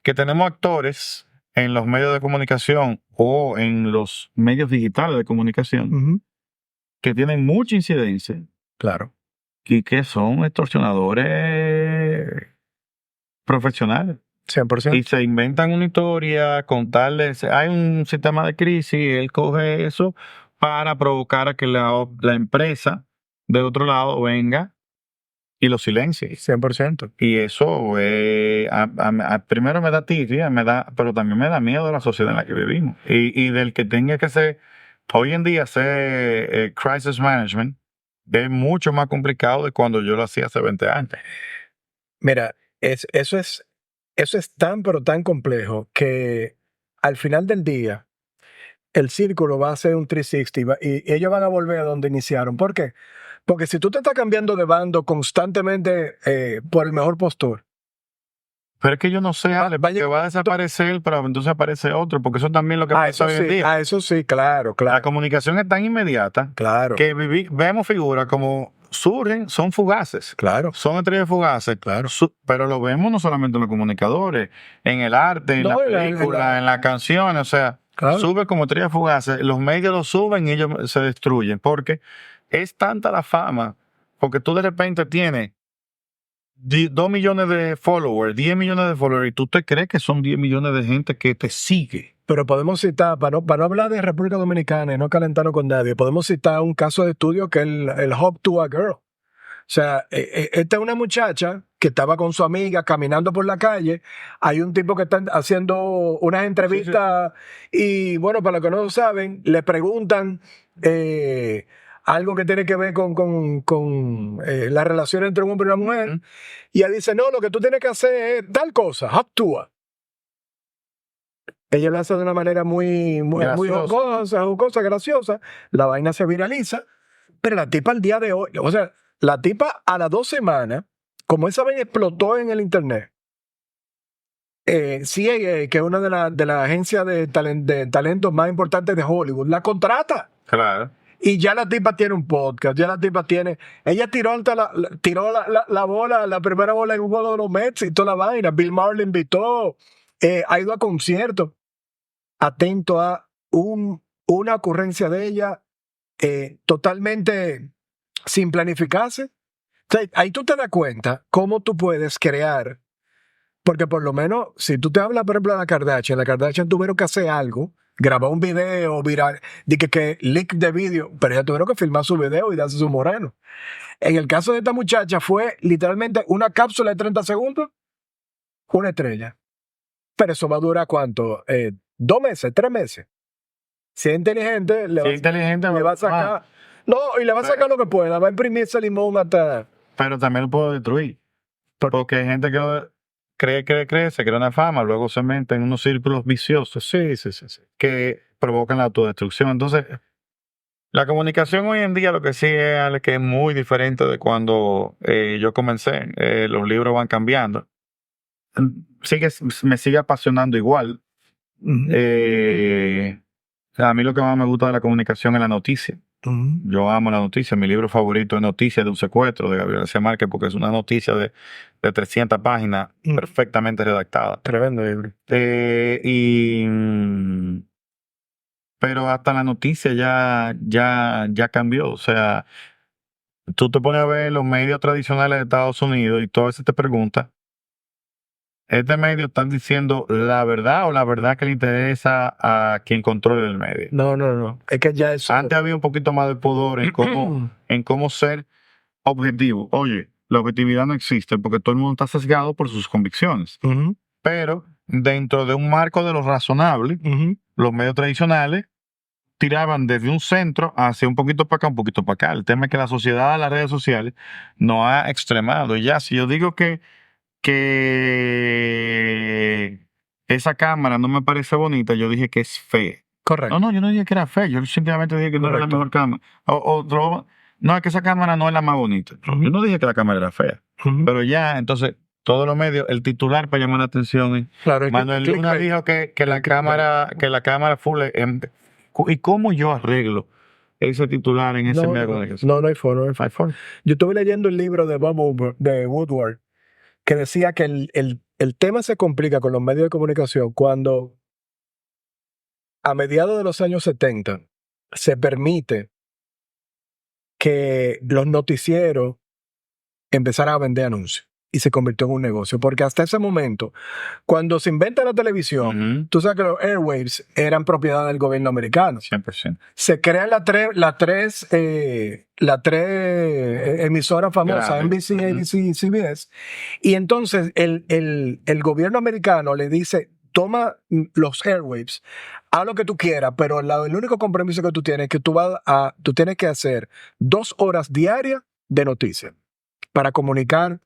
que tenemos actores en los medios de comunicación o en los medios digitales de comunicación que tienen mucha incidencia. Claro. Y que son extorsionadores profesionales. 100%. Y se inventan una historia con tal de... Hay un sistema de crisis y él coge eso para provocar a que la empresa de otro lado venga y lo silencie. 100%. Y eso primero me da tirria, pero también me da miedo de la sociedad en la que vivimos. Y del que tenga que ser, hoy en día, hacer crisis management es mucho más complicado de cuando yo lo hacía hace 20 años. Mira, eso es tan, pero tan complejo que al final del día el círculo va a ser un 360 y ellos van a volver a donde iniciaron. ¿Por qué? Porque si tú te estás cambiando de bando constantemente por el mejor postor. Pero es que yo no sé, Ale, porque va a desaparecer, pero entonces aparece otro, porque eso también es lo que pasa hoy en día. Eso sí, claro. La comunicación es tan inmediata que vemos figuras como surgen, son fugaces. Claro. Son estrellas fugaces. Claro. Pero lo vemos no solamente en los comunicadores, en el arte, en la película, en las canciones, o sea, sube como estrellas fugaces, los medios lo suben y ellos se destruyen, porque es tanta la fama, porque tú de repente tienes 2 millones de followers, 10 millones de followers, y tú te crees que son 10 millones de gente que te sigue. Pero podemos citar, para no hablar de República Dominicana y no calentarnos con nadie, podemos citar un caso de estudio que es el Hop to a Girl. O sea, esta es una muchacha que estaba con su amiga caminando por la calle. Hay un tipo que está haciendo unas entrevistas y, bueno, para los que no lo saben, le preguntan algo que tiene que ver con la relación entre un hombre y una mujer. Y ella dice, no, lo que tú tienes que hacer es tal cosa, hop to her. Ella lo hace de una manera muy jocosa, graciosa. La vaina se viraliza. Pero la tipa al día de hoy, o sea, la tipa a las 2 semanas, como esa vaina explotó en el internet, CIA, que es una de las agencias de talentos más importantes de Hollywood, la contrata. Claro. Y ya la tipa tiene un podcast, ya la tipa tiene... Ella tiró la bola, la primera bola en un juego de los Mets y toda la vaina. Bill Maher le invitó, ha ido a conciertos. Atento a una ocurrencia de ella totalmente sin planificarse. O sea, ahí tú te das cuenta cómo tú puedes crear, porque por lo menos si tú te hablas, por ejemplo, de la Kardashian tuvieron que hacer algo, grabar un video viral, de que leak de video, pero ya tuvieron que filmar su video y darse su moreno. En el caso de esta muchacha fue literalmente una cápsula de 30 segundos, una estrella. Pero eso va a durar ¿cuánto? 2 meses, 3 meses. Si es inteligente, le va a sacar. No, y le va a sacar lo que pueda, va a imprimir ese limón hasta. Pero también lo puedo destruir. Porque hay gente que cree, se crea una fama, luego se mete en unos círculos viciosos Sí. que provocan la autodestrucción. Entonces, la comunicación hoy en día lo que sí es algo que es muy diferente de cuando yo comencé. Los libros van cambiando. Me sigue apasionando igual. A mí lo que más me gusta de la comunicación es la noticia. Yo amo la noticia. Mi libro favorito es Noticias de un secuestro de Gabriel García Márquez, porque es una noticia de 300 páginas perfectamente redactada. Tremendo libro. Pero hasta la noticia ya cambió. O sea, tú te pones a ver los medios tradicionales de Estados Unidos y tú a veces te preguntas, ¿este medio están diciendo la verdad o la verdad que le interesa a quien controle el medio? No. Es que ya eso. Antes había un poquito más de pudor en cómo ser objetivo. Oye, la objetividad no existe porque todo el mundo está sesgado por sus convicciones. Pero dentro de un marco de lo razonable, los medios tradicionales tiraban desde un centro hacia un poquito para acá, un poquito para acá. El tema es que la sociedad, las redes sociales, nos ha extremado. Y ya, si yo digo que esa cámara no me parece bonita, yo dije que es fea. Correcto. No, yo no dije que era fea, yo simplemente dije que no era la mejor cámara. No, es que esa cámara no es la más bonita. Yo no dije que la cámara era fea. Pero ya, entonces, todos los medios, el titular para llamar la atención. Claro, Manuel Luna dijo que la cámara full. ¿Y cómo yo arreglo ese titular en ese medio de comunicación? No hay forma. Yo estuve leyendo el libro de de Woodward, que decía que el tema se complica con los medios de comunicación cuando a mediados de los años 70 se permite que los noticieros empezaran a vender anuncios y se convirtió en un negocio. Porque hasta ese momento, cuando se inventa la televisión, tú sabes que los airwaves eran propiedad del gobierno americano. 100%. Se crean las tres emisoras famosas, NBC, ABC, CBS, y entonces el gobierno americano le dice, toma los airwaves, haz lo que tú quieras, pero el único compromiso que tú tienes es que tú tienes que hacer 2 horas diarias de noticias para comunicar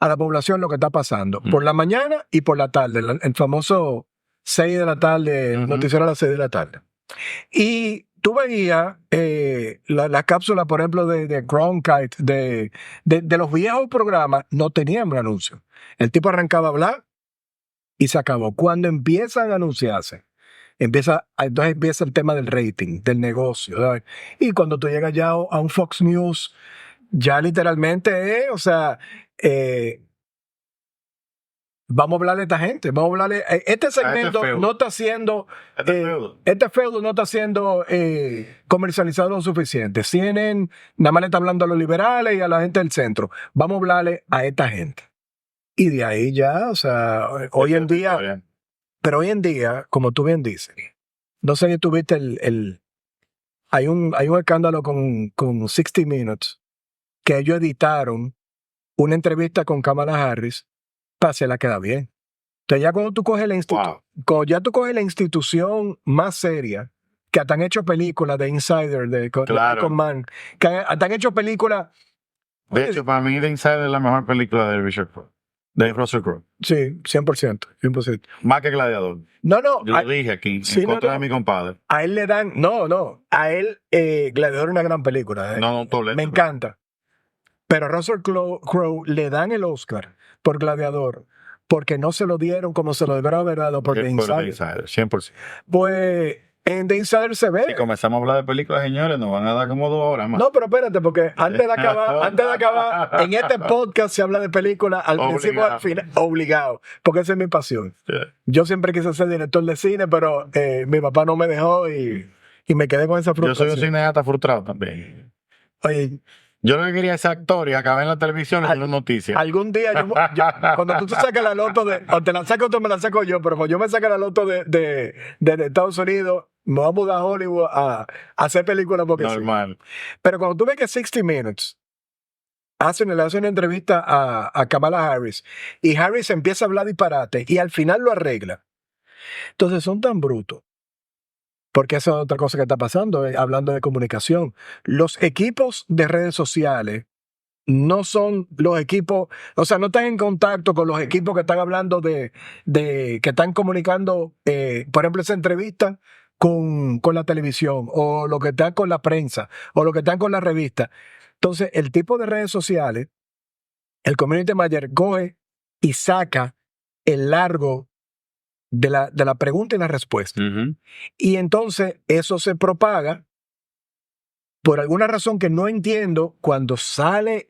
a la población lo que está pasando, por la mañana y por la tarde, el famoso 6 de la tarde, el noticiero a las 6 de la tarde. Y tú veías la cápsula, por ejemplo, de Cronkite, de los viejos programas, no tenían un anuncio. El tipo arrancaba a hablar y se acabó. Cuando empiezan a anunciarse, entonces empieza el tema del rating, del negocio, ¿sabes? Y cuando tú llegas ya a un Fox News, ya literalmente, o sea, vamos a hablarle a esta gente, vamos a hablarle. Este segmento feudo. no está siendo. Feudo. Este feudo no está siendo comercializado lo suficiente. CNN nada más le está hablando a los liberales y a la gente del centro. Vamos a hablarle a esta gente. Y de ahí ya, o sea, hoy en día. Pero hoy en día, como tú bien dices, no sé si tuviste hay un escándalo con 60 Minutes que ellos editaron una entrevista con Kamala Harris para hacerla quedar bien. Entonces ya cuando tú coges ya tú coges la institución más seria, que hasta han hecho películas de Insider, de Icon Man, que hasta han hecho películas. De hecho, para mí The Insider es la mejor película de Russell Crowe. Sí, 100%. Más que Gladiador. No. Yo lo dije aquí, sí, en contra de mi compadre. A él le dan. A él, Gladiador es una gran película. Me encanta. Pero a Russell Crowe le dan el Oscar por Gladiador porque no se lo dieron como se lo debería haber dado por The Insider. 100%. Pues en The Insider se ve. Si comenzamos a hablar de películas, señores, nos van a dar como 2 horas más. No, pero espérate, porque antes de acabar, en este podcast se habla de películas al principio al final, obligado, porque esa es mi pasión. Yeah. Yo siempre quise ser director de cine, pero mi papá no me dejó y me quedé con esa frustración. Yo soy un cineasta frustrado también. Oye, yo lo que quería es ser actor y acabé en la televisión y en las noticias. Algún día, cuando tú te sacas la loto o te la sacas o me la saco yo, pero cuando yo me saque la loto de Estados Unidos, me voy a mudar a Hollywood a hacer películas porque normal. Sí. Pero cuando tú ves que 60 Minutes le hace una entrevista a Kamala Harris y Harris empieza a hablar disparate y al final lo arregla. Entonces son tan brutos. Porque esa es otra cosa que está pasando, hablando de comunicación. Los equipos de redes sociales no son los equipos, o sea, no están en contacto con los equipos que están hablando que están comunicando, por ejemplo, esa entrevista con la televisión, o lo que están con la prensa, o lo que están con la revista. Entonces, el tipo de redes sociales, el community manager coge y saca el largo de la pregunta y la respuesta. Uh-huh. Y entonces eso se propaga por alguna razón que no entiendo cuando sale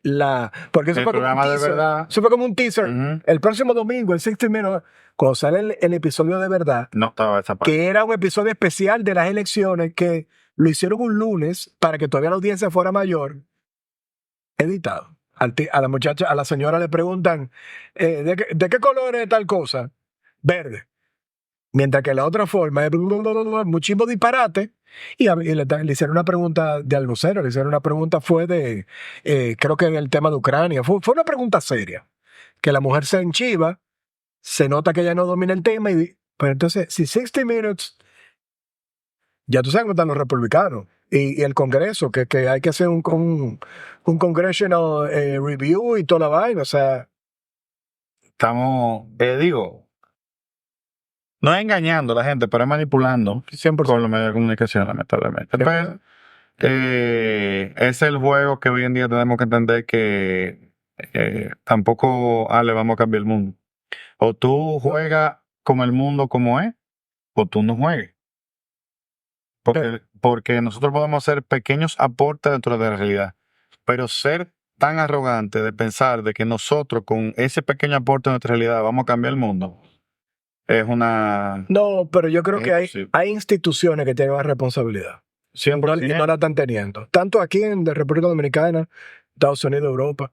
porque eso el fue programa como un teaser, de verdad. Eso fue como un teaser. Uh-huh. El próximo domingo, el 60 Minutes, cuando sale el episodio de verdad, no estaba esa parte. Que era un episodio especial de las elecciones que lo hicieron un lunes para que todavía la audiencia fuera mayor, editado. A la muchacha, a la señora le preguntan, ¿de qué color es tal cosa? Verde. Mientras que la otra forma es muchísimo disparate. Y le hicieron una pregunta de algo serio. Le hicieron una pregunta, fue de, creo que el tema de Ucrania. Fue una pregunta seria. Que la mujer se enchiva, se nota que ella no domina el tema. Pero entonces, si 60 Minutes, ya tú sabes cómo están los republicanos. Y el Congreso, que hay que hacer un congressional review y toda la vaina. O sea. Estamos, no es engañando a la gente, pero es manipulando 100%. Con los medios de comunicación, lamentablemente. Pues, es el juego que hoy en día tenemos que entender que tampoco le vamos a cambiar el mundo. O tú juegas con el mundo como es, o tú no juegues. Porque nosotros podemos hacer pequeños aportes dentro de la realidad, pero ser tan arrogante de pensar de que nosotros con ese pequeño aporte de nuestra realidad vamos a cambiar el mundo. Es una. No, pero yo creo que hay instituciones que tienen una responsabilidad. Siempre y no la están teniendo. Tanto aquí en la República Dominicana, Estados Unidos, Europa.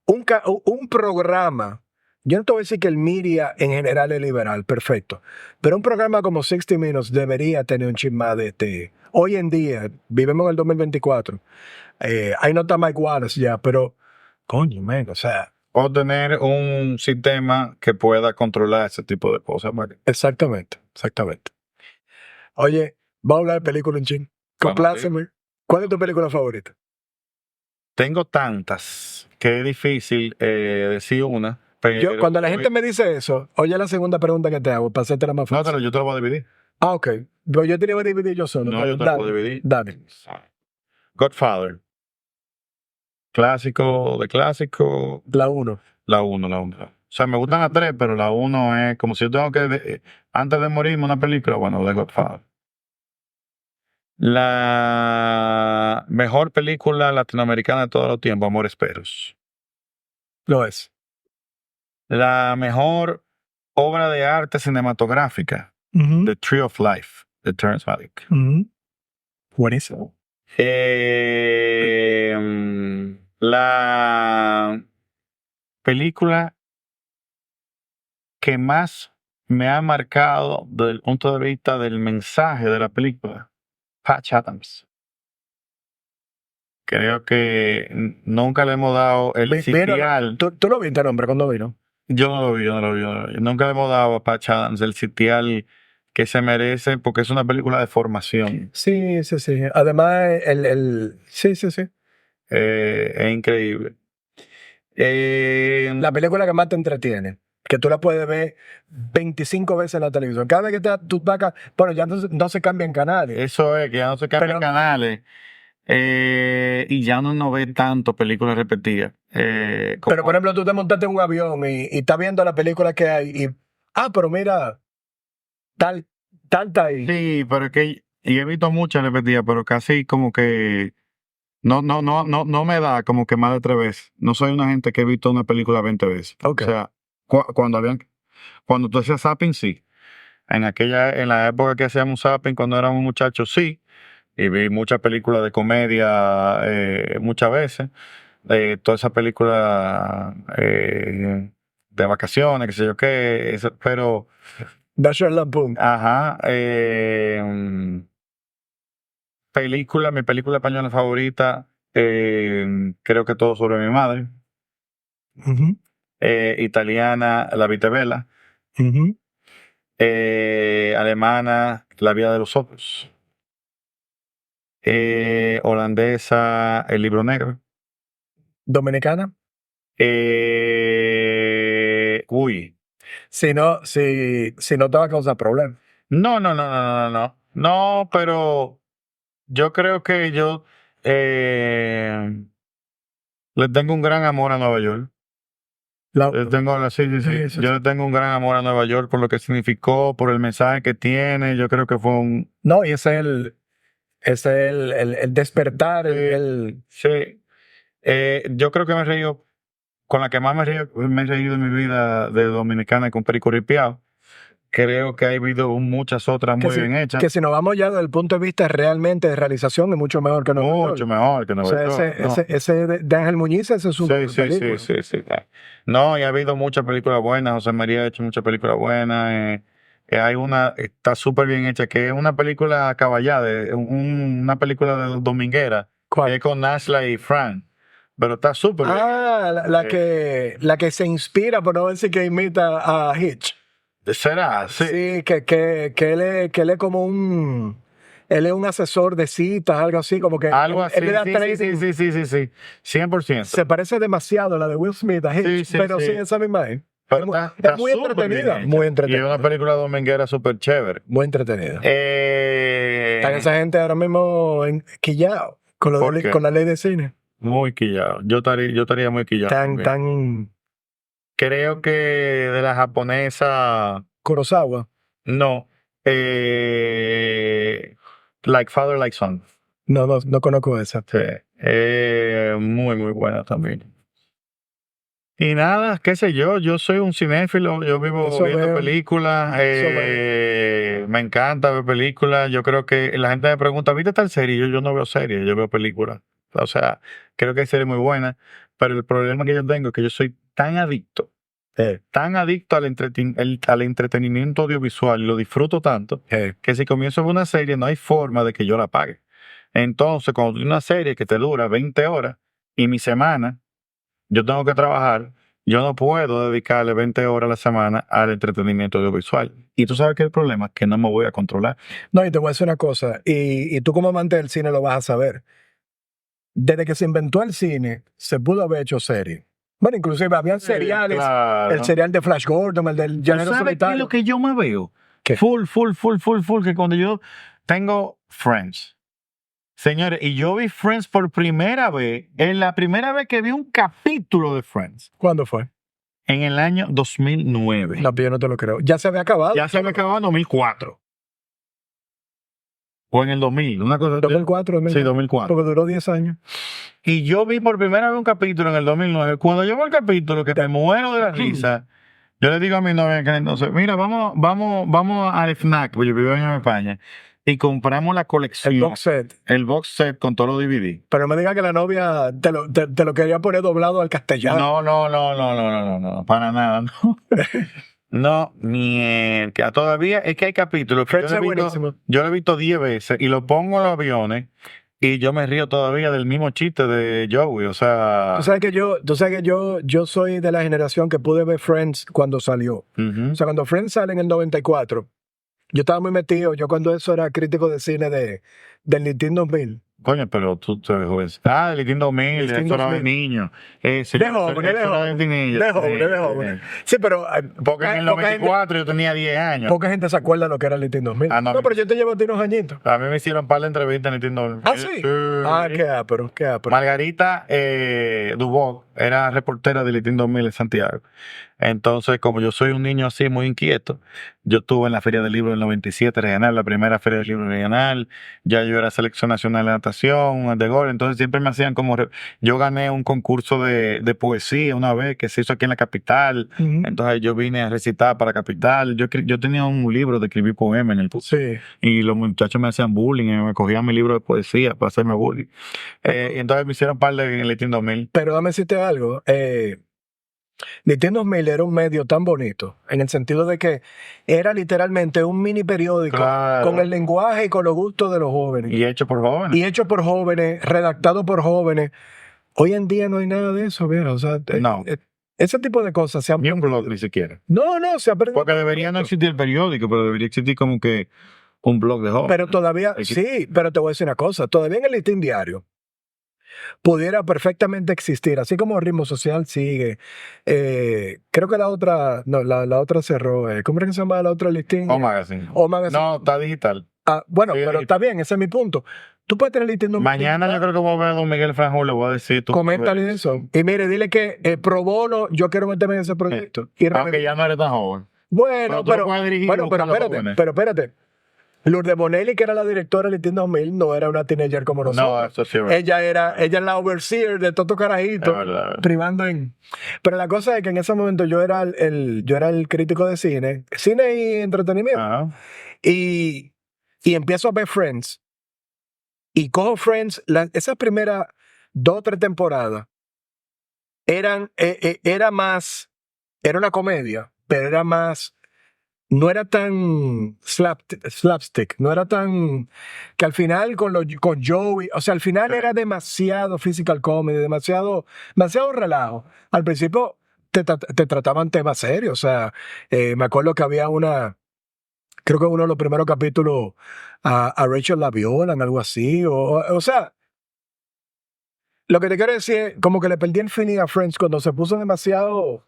Un programa, yo no te voy a decir que el media en general es liberal, perfecto. Pero un programa como 60 Minutes debería tener un chisme de hoy en día, vivimos en el 2024. Ahí no está Mike Wallace ya, pero coño, man, o sea. O tener un sistema que pueda controlar ese tipo de cosas. Exactamente. Oye, vamos a hablar de película en ching. Compláceme. ¿Cuál es tu película favorita? Tengo tantas que es difícil decir una. Pero cuando la gente me dice eso, oye la segunda pregunta que te hago, para hacerte la más fácil. No, pero yo te lo voy a dividir. Ah, ok. Pero yo te lo voy a dividir yo solo. No, yo te lo voy a dividir. Dale. Godfather. Clásico de clásico. La 1. La 1. O sea, me gustan las 3, pero la 1 es como si yo tengo que, antes de morirme una película, bueno, de Godfather. La mejor película latinoamericana de todos los tiempos, Amores Perros. Lo es. La mejor obra de arte cinematográfica, The Tree of Life, de Terrence Malick. Buenísimo. La película que más me ha marcado desde el punto de vista del mensaje de la película, Patch Adams. Creo que nunca le hemos dado el sitial. ¿Tú lo viste, hombre, cuando vino? Yo no lo vi. Nunca le hemos dado a Patch Adams el sitial que se merece, porque es una película de formación. Sí. Además, sí. Es increíble. La película que más te entretiene, que tú la puedes ver 25 veces en la televisión. Cada vez que tú vacas, bueno, ya no se cambian canales. Eso es, que ya no se cambian canales. Y ya uno no ve tanto películas repetidas. Pero, por ejemplo, tú te montaste en un avión y estás viendo la película que hay pero mira, tal está ahí. Sí, pero es que y he visto muchas repetidas, pero casi como que no me da como que más de 3 veces. No soy una gente que he visto una película 20 veces. Okay. O sea, cuando tú hacías zapping, sí. En la época que hacíamos zapping, cuando éramos muchachos, sí. Y vi muchas películas de comedia muchas veces. Todas esas películas de vacaciones, qué sé yo qué, pero... National Lampoon. Ajá. Mi película española favorita, creo que Todo sobre mi madre. Italiana, La Vita Bella. Alemana, La vida de los otros. Holandesa, El libro negro. Dominicana. Si no te va a causar problemas. No. No, pero yo creo que yo le tengo un gran amor a Nueva York. Yo le tengo un gran amor a Nueva York por lo que significó, por el mensaje que tiene. Yo creo que fue un... No, y ese es el despertar. Sí. Yo creo que me he reído, con la que más me he reído en mi vida de dominicana, con Perico Ripiao. Creo que ha habido muchas otras muy bien hechas. Que si nos vamos ya desde el punto de vista realmente de realización, es mucho mejor que Nueva York. Mucho mejor que Nueva York. Ese de Ángel Muñiz, ese es su película. Sí. No, y ha habido muchas películas buenas. José María ha hecho muchas películas buenas. Hay una, está súper bien hecha, que es una película caballada, una película de dominguera. ¿Cuál? Que es con Nasla y Fran. Pero está súper bien. La que se inspira, por no decir que imita a Hitch. ¿Será? Sí. Sí, que él es como él es un asesor de citas, algo así, como que algo así. Él le da Sí. 100%. Se parece demasiado a la de Will Smith, a Hitch, pero sí, esa misma es. Es muy entretenida. Muy entretenida. Y es una película dominguera súper chévere. Muy entretenida. Está esa gente ahora mismo quillado con la ley de cine. Muy quillado. Yo estaría muy quillado. Tan. Creo que de la japonesa. Kurosawa. No. Like Father, Like Son. No conozco esa. Sí. Muy, muy buena también. Y nada, qué sé yo soy un cinéfilo, yo vivo viendo películas, me encanta ver películas. Yo creo que la gente me pregunta, ¿viste tal serie? Yo no veo series, yo veo películas. O sea, creo que hay series muy buenas, pero el problema que yo tengo es que yo soy tan adicto al entretenimiento audiovisual y lo disfruto tanto, que si comienzo a ver una serie no hay forma de que yo la apague. Entonces, cuando tienes una serie que te dura 20 horas y mi semana, yo tengo que trabajar, yo no puedo dedicarle 20 horas a la semana al entretenimiento audiovisual. Y tú sabes que el problema es que no me voy a controlar. No, y te voy a decir una cosa, y tú como amante del cine lo vas a saber. Desde que se inventó el cine, se pudo haber hecho series. Bueno, inclusive habían seriales, claro. El serial de Flash Gordon, el del Llanero Solitario. ¿Sabes qué es lo que yo me veo? ¿Qué? Full, que cuando yo tengo Friends. Señores, y yo vi Friends por primera vez, en la primera vez que vi un capítulo de Friends. ¿Cuándo fue? En el año 2009. No, pero yo no te lo creo. ¿Ya se había acabado? Ya se había acabado en 2004. O en el 2000, una cosa. 2004. Sí, 2004. Porque duró 10 años. Y yo vi por primera vez un capítulo en el 2009. Cuando yo veo el capítulo, que me muero de la risa, Yo le digo a mi novia que entonces, mira, vamos al FNAC, porque yo vivo en España, y compramos la colección, el box set con todos los DVD. Pero no me diga que la novia te lo quería poner doblado al castellano. No, para nada, no. No, mierda. Todavía es que hay capítulos que Friends es buenísimo. yo lo he visto 10 veces y lo pongo en los aviones y yo me río todavía del mismo chiste de Joey, o sea... Tú sabes que yo soy de la generación que pude ver Friends cuando salió. Ujú. O sea, cuando Friends sale en el 94, yo estaba muy metido. Yo cuando eso era crítico de cine del Nintendo 2000. Coño, pero tú te ves joven. Ah, el Listín 2000, Listín eso era de 2000. niño. De joven. Sí, pero Porque en el 94 yo tenía 10 años. poca gente se acuerda de lo que era el Nintendo 2000. Ah, no. No, pero yo te llevo a ti unos añitos. A mí me hicieron un par de entrevistas en Listín 2000. Ah, sí. Qué ápero. Margarita Dubó era reportera de Listín 2000 en Santiago. Entonces, como yo soy un niño así muy inquieto, yo estuve en la Feria del Libro del 97 regional, la primera Feria del Libro regional. Ya yo era selección nacional de natación, de gol. Entonces siempre me hacían como... Yo gané un concurso de poesía una vez que se hizo aquí en la capital. Ujú. Entonces yo vine a recitar para capital. Yo tenía un libro de escribir poemas en el Sí. y los muchachos me hacían bullying, me cogían mi libro de poesía para hacerme bullying. Y entonces me hicieron par de en Listín 2000. Pero dame decirte algo. Nintendo 2000 era un medio tan bonito, en el sentido de que era literalmente un mini periódico Claro. con el lenguaje y con los gustos de los jóvenes. Y hecho por jóvenes. Y hecho por jóvenes, redactado por jóvenes. Hoy en día no hay nada de eso, viejo. O sea, No. Ese tipo de cosas se han Ni un perdido. blog ni siquiera. No, se ha perdido. Porque debería no existir el periódico, pero debería existir como que un blog de jóvenes. Pero todavía, sí, pero te voy a decir una cosa. Todavía en el listín diario pudiera perfectamente existir, así como Ritmo Social sigue. Creo que la otra cerró. ¿Cómo es que se llama la otra listín? O Magazine. O Magazine. No, está digital. Bueno, Sí, pero está bien, ese es mi punto. Tú puedes tener listín. Mañana yo creo que voy a ver a don Miguel Franjul, le voy a decir tú. Coméntale eso. Y mire, dile que pro bono, yo quiero meterme en ese proyecto. Aunque ya no eres tan joven. Bueno, tú lo puedes dirigir pero buscando espérate, jóvenes. Lourdes Bonelli, que era la directora del Listín 2000, no era una teenager como nosotros. No, eso sí es verdad. Ella es la overseer de Toto Carajito, Es verdad. privando en... Pero la cosa es que en ese momento yo era el crítico de cine y entretenimiento. Ajá. Y empiezo a ver Friends. Y cojo Friends, esas primeras 2 o 3 temporadas era una comedia, pero era más... No era tan slapstick, no era tan... Que al final con Joey, o sea, al final era demasiado physical comedy, demasiado relajo. Al principio te trataban temas serios, o sea, me acuerdo que había creo que uno de los primeros capítulos a Rachel la violan, algo así, o sea, lo que te quiero decir es como que le perdí el feeling a Friends cuando se puso demasiado...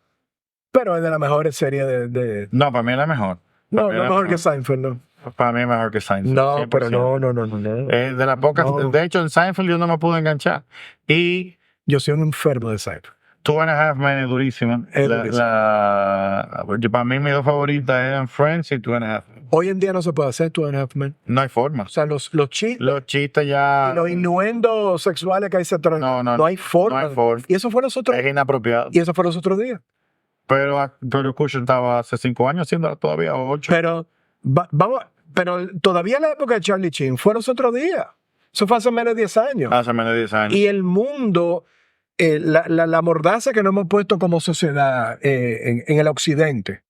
Pero es de las mejores series de... No, para mí es la mejor. No, no mejor que Seinfeld, no. Para mí es mejor que Seinfeld. No, 100%. pero no. De las pocas... No. De hecho, en Seinfeld yo no me pude enganchar. Y Yo soy un enfermo de Seinfeld. Two and a Half Men es durísima. Para mí mis dos favoritas eran Friends y Two and a Half Men. Hoy en día no se puede hacer Two and a Half Men. No hay forma. O sea, los chistes, Los chistes ya... los innuendos sexuales que hay se traen. No hay forma. No hay forma. Y eso fue los otros... Es inapropiado. Y eso fue los otros días. Pero Cushion estaba hace 5 años haciéndola todavía, o 8. Pero, pero todavía en la época de Charlie Sheen fue los otros días. Eso fue hace menos de 10 años. Hace menos de 10 años. Y el mundo, la mordaza que nos hemos puesto como sociedad en el occidente.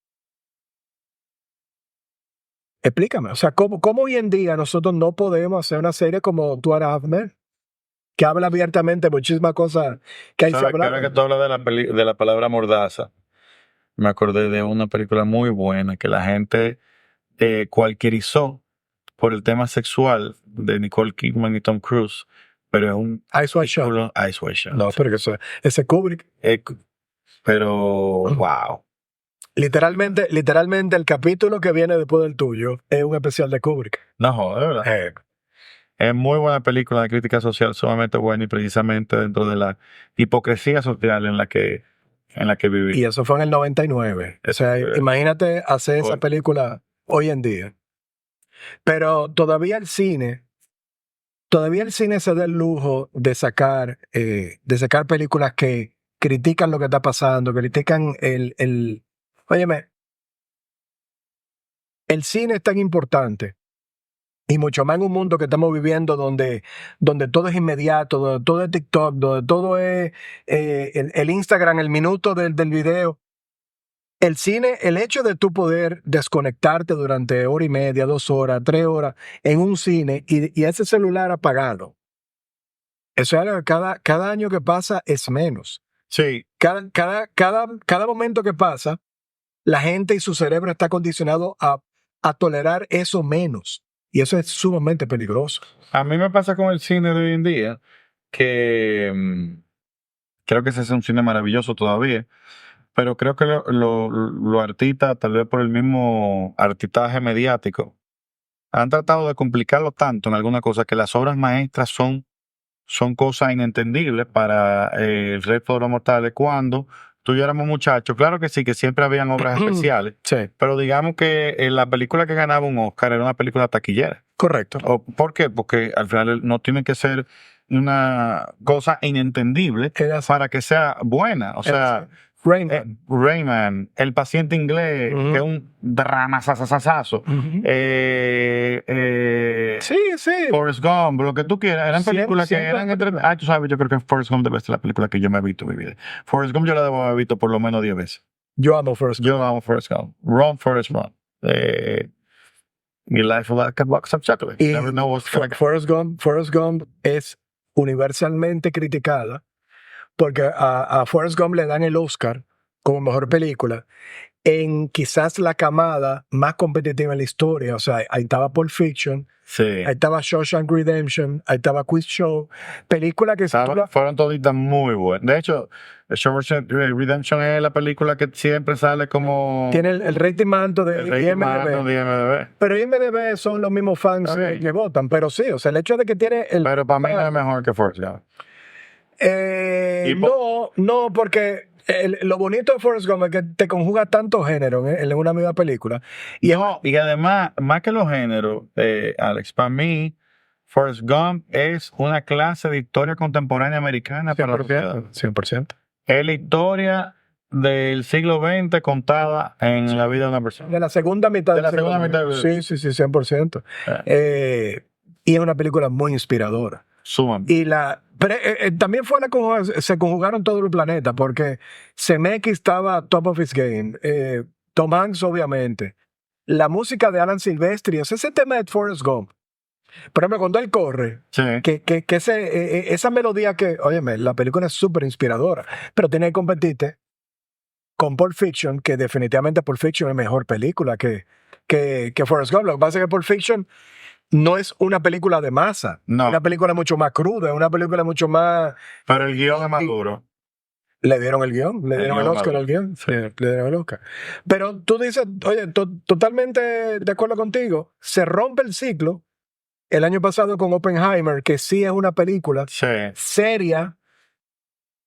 Explícame, o sea, ¿cómo hoy en día nosotros no podemos hacer una serie como Two and a Half Men? Que habla abiertamente muchísimas cosas que ahí se hablan. Ahora que tú hablas de la palabra mordaza, me acordé de una película muy buena que la gente cualquierizó por el tema sexual de Nicole Kidman y Tom Cruise, pero es un Ice White Shot. Ice White Shot. No, pero que ese Kubrick. Pero, wow. Literalmente el capítulo que viene después del tuyo es un especial de Kubrick. No joder, ¿verdad? Es muy buena película de crítica social, sumamente buena y precisamente dentro de la hipocresía social en la que viví. Y eso fue en el 99. O sea, imagínate hacer esa película hoy en día. Pero todavía el cine se da el lujo de sacar películas que critican lo que está pasando, critican Óyeme, el cine es tan importante y mucho más en un mundo que estamos viviendo donde todo es inmediato, donde todo es TikTok, donde todo es el Instagram, el minuto del video. El cine, el hecho de tú poder desconectarte durante hora y media, 2 horas, 3 horas en un cine y ese celular apagado. Eso es algo que cada año que pasa es menos. Sí. Cada momento que pasa, la gente y su cerebro está condicionado a tolerar eso menos. Y eso es sumamente peligroso. A mí me pasa con el cine de hoy en día que creo que ese es un cine maravilloso todavía, pero creo que los artistas, tal vez por el mismo artistaje mediático, han tratado de complicarlo tanto en alguna cosa que las obras maestras son cosas inentendibles para el resto de los mortales. Cuando tú y yo éramos muchachos, claro que sí, que siempre habían obras especiales, Sí, pero digamos que la película que ganaba un Oscar era una película taquillera. correcto. ¿Por qué? Porque al final no tiene que ser una cosa inentendible Era así. para que sea buena. O sea, Rayman. Rayman, El paciente inglés, Ujú. que es un drama sasasasazo. Ujú. Sí, sí. Forrest Gump, lo que tú quieras, eran Siempre- películas que siempre- eran entretenidas. Tú sabes, yo creo que Forrest Gump debe ser la película que yo me he visto en mi vida. Forrest Gump yo la debo haber visto por lo menos 10 veces. Yo amo Forrest Gump. Yo amo Forrest Gump. Run, Forrest Run. My life like a box of chocolate. Y Never know what's gonna Forrest Gump es universalmente criticada porque a Forrest Gump le dan el Oscar como mejor película en quizás la camada más competitiva en la historia. O sea, ahí estaba Pulp Fiction, Sí. ahí estaba Shawshank Redemption, ahí estaba Quiz Show, película que Fueron toditas muy buenas. De hecho, Shawshank Redemption es la película que siempre sale como tiene el rating más alto de el rating más alto IMDb. de IMDb. Pero IMDb son los mismos fans Ok. que votan, pero sí, o sea, el hecho de que tiene el... Pero para mí no es mejor que Forrest Gump. Y no, porque lo bonito de Forrest Gump es que te conjuga tantos géneros en una misma película. Y Y además, más que los géneros, Alex, para mí, Forrest Gump es una clase de historia contemporánea americana para la sociedad. 100%. Es la historia del siglo XX contada en la vida de una persona. De la segunda mitad De la del siglo segunda mitad. XX. Sí, 100%. Y es una película muy inspiradora. Suman. Pero también fue se conjugaron todo el planeta, porque Zemeckis estaba top of his game. Tom Hanks, obviamente. La música de Alan Silvestri, ese tema de Forrest Gump. Por ejemplo, cuando él corre, Sí. que esa melodía óyeme, la película es súper inspiradora, pero tiene que competirte con Pulp Fiction, que definitivamente Pulp Fiction es mejor película que Forrest Gump. Lo que pasa es que Pulp Fiction no es una película de masa, No. es una película mucho más cruda, es una película mucho más... Pero el guión es más duro. Le dieron el guión, le dieron el guión Oscar más al guión, sí, le dieron el Oscar. Pero tú dices, oye, totalmente de acuerdo contigo, se rompe el ciclo el año pasado con Oppenheimer, que sí es una película Sí. seria,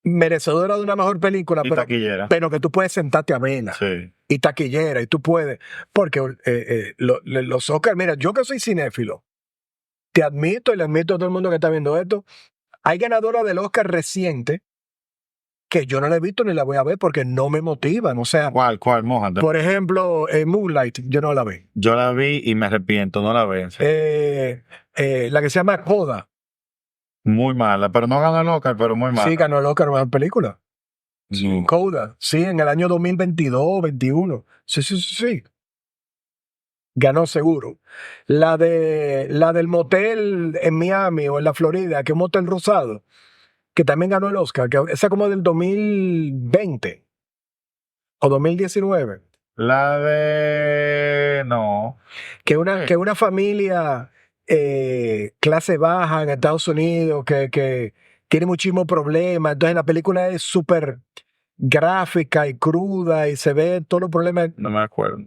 merecedora de una mejor película, Y taquillera. pero que tú puedes sentarte a verla. Sí. Y taquillera, y tú puedes. Porque los Oscars, mira, yo que soy cinéfilo, te admito y le admito a todo el mundo que está viendo esto, hay ganadora del Oscar reciente que yo no la he visto ni la voy a ver porque no me motivan. O sea, ¿Cuál? Mójate. por ejemplo, Moonlight, yo no la vi. Yo la vi y me arrepiento, no la veo. La que se llama Coda. Muy mala, pero no ganó el Oscar, pero muy mala. Sí, ganó el Oscar mejor película. Sí. Coda, sí, en el año 2022, 21. Sí. Ganó seguro. La del motel en Miami o en la Florida, que es un motel rosado, que también ganó el Oscar, que esa como del 2020 o 2019. La de... No. Que una familia clase baja en Estados Unidos que tiene muchísimos problemas. Entonces la película es súper gráfica y cruda y se ve todos los problemas. No me acuerdo.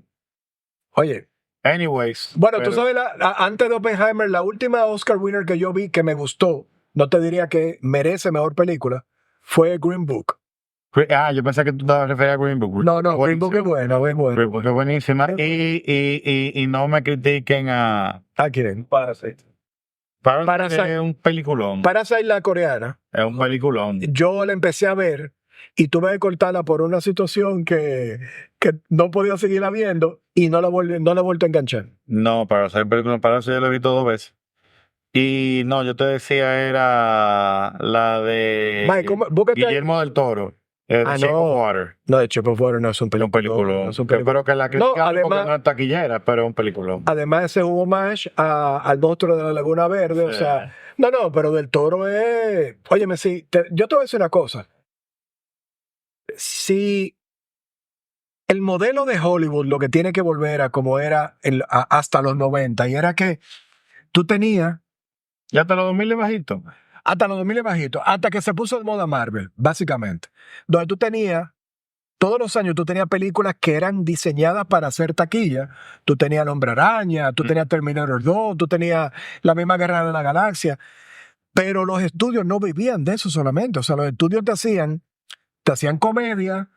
Oye, Anyways. bueno, pero- tú sabes, antes de Oppenheimer, la última Oscar winner que yo vi que me gustó, no te diría que merece mejor película, fue Green Book. yo pensé que tú te referías a Green Book. No, Green Book es buena, es buena. Green Book es buenísima. Y no me critiquen a... ¿A quién? Parasite. Parasite es un peliculón. Parasite, la coreana. Es un peliculón. Yo la empecé a ver y tuve que cortarla por una situación que no podía seguirla viendo y no la he vuelto a enganchar. No, para hacer películas para eso yo lo he visto 2 veces. Y no, yo te decía era la de Mike, búscate. Guillermo del Toro, The Shape of Water. No, The Shape of Water no es un Es un película. No es un película. Pero que la crítica porque no es taquillera, pero es un película. Además, ese es un homage al monstruo de la Laguna Verde. Sí. O sea, no, pero Del Toro es. Óyeme, yo te voy a decir una cosa. Si el modelo de Hollywood lo que tiene que volver a como era hasta los 90, y era que tú tenías. Ya hasta los 2000 bajito. Hasta los 2000 bajito. Hasta que se puso de moda Marvel, básicamente. Donde tú tenías. Todos los años tú tenías películas que eran diseñadas para hacer taquilla. Tú tenías El Hombre Araña, tú tenías Terminator 2, tú tenías la misma Guerra de la Galaxia. Pero los estudios no vivían de eso solamente. O sea, los estudios te hacían comedia,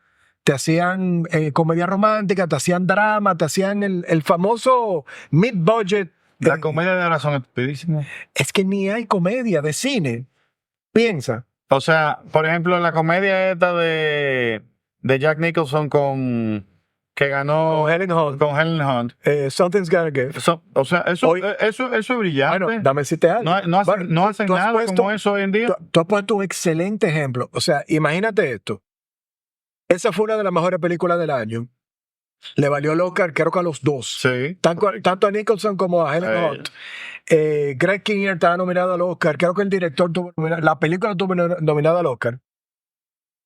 te hacían comedia romántica, te hacían drama, te hacían el famoso mid-budget. La comedia de ahora son estupidísimas. Es que ni hay comedia de cine. Piensa. O sea, por ejemplo, la comedia esta de Jack Nicholson que ganó con Helen Hunt. Something's Gotta Give. O sea, eso es brillante. Bueno, dame decirte algo. No hacen nada como eso hoy en día. Tú has puesto un excelente ejemplo. O sea, imagínate esto. Esa fue una de las mejores películas del año. Le valió el Oscar, creo que a los dos. Sí. Tanto a Nicholson como a Helen Hunt. Greg Kinnear estaba nominado al Oscar. Creo que el director la película tuvo nominada al Oscar.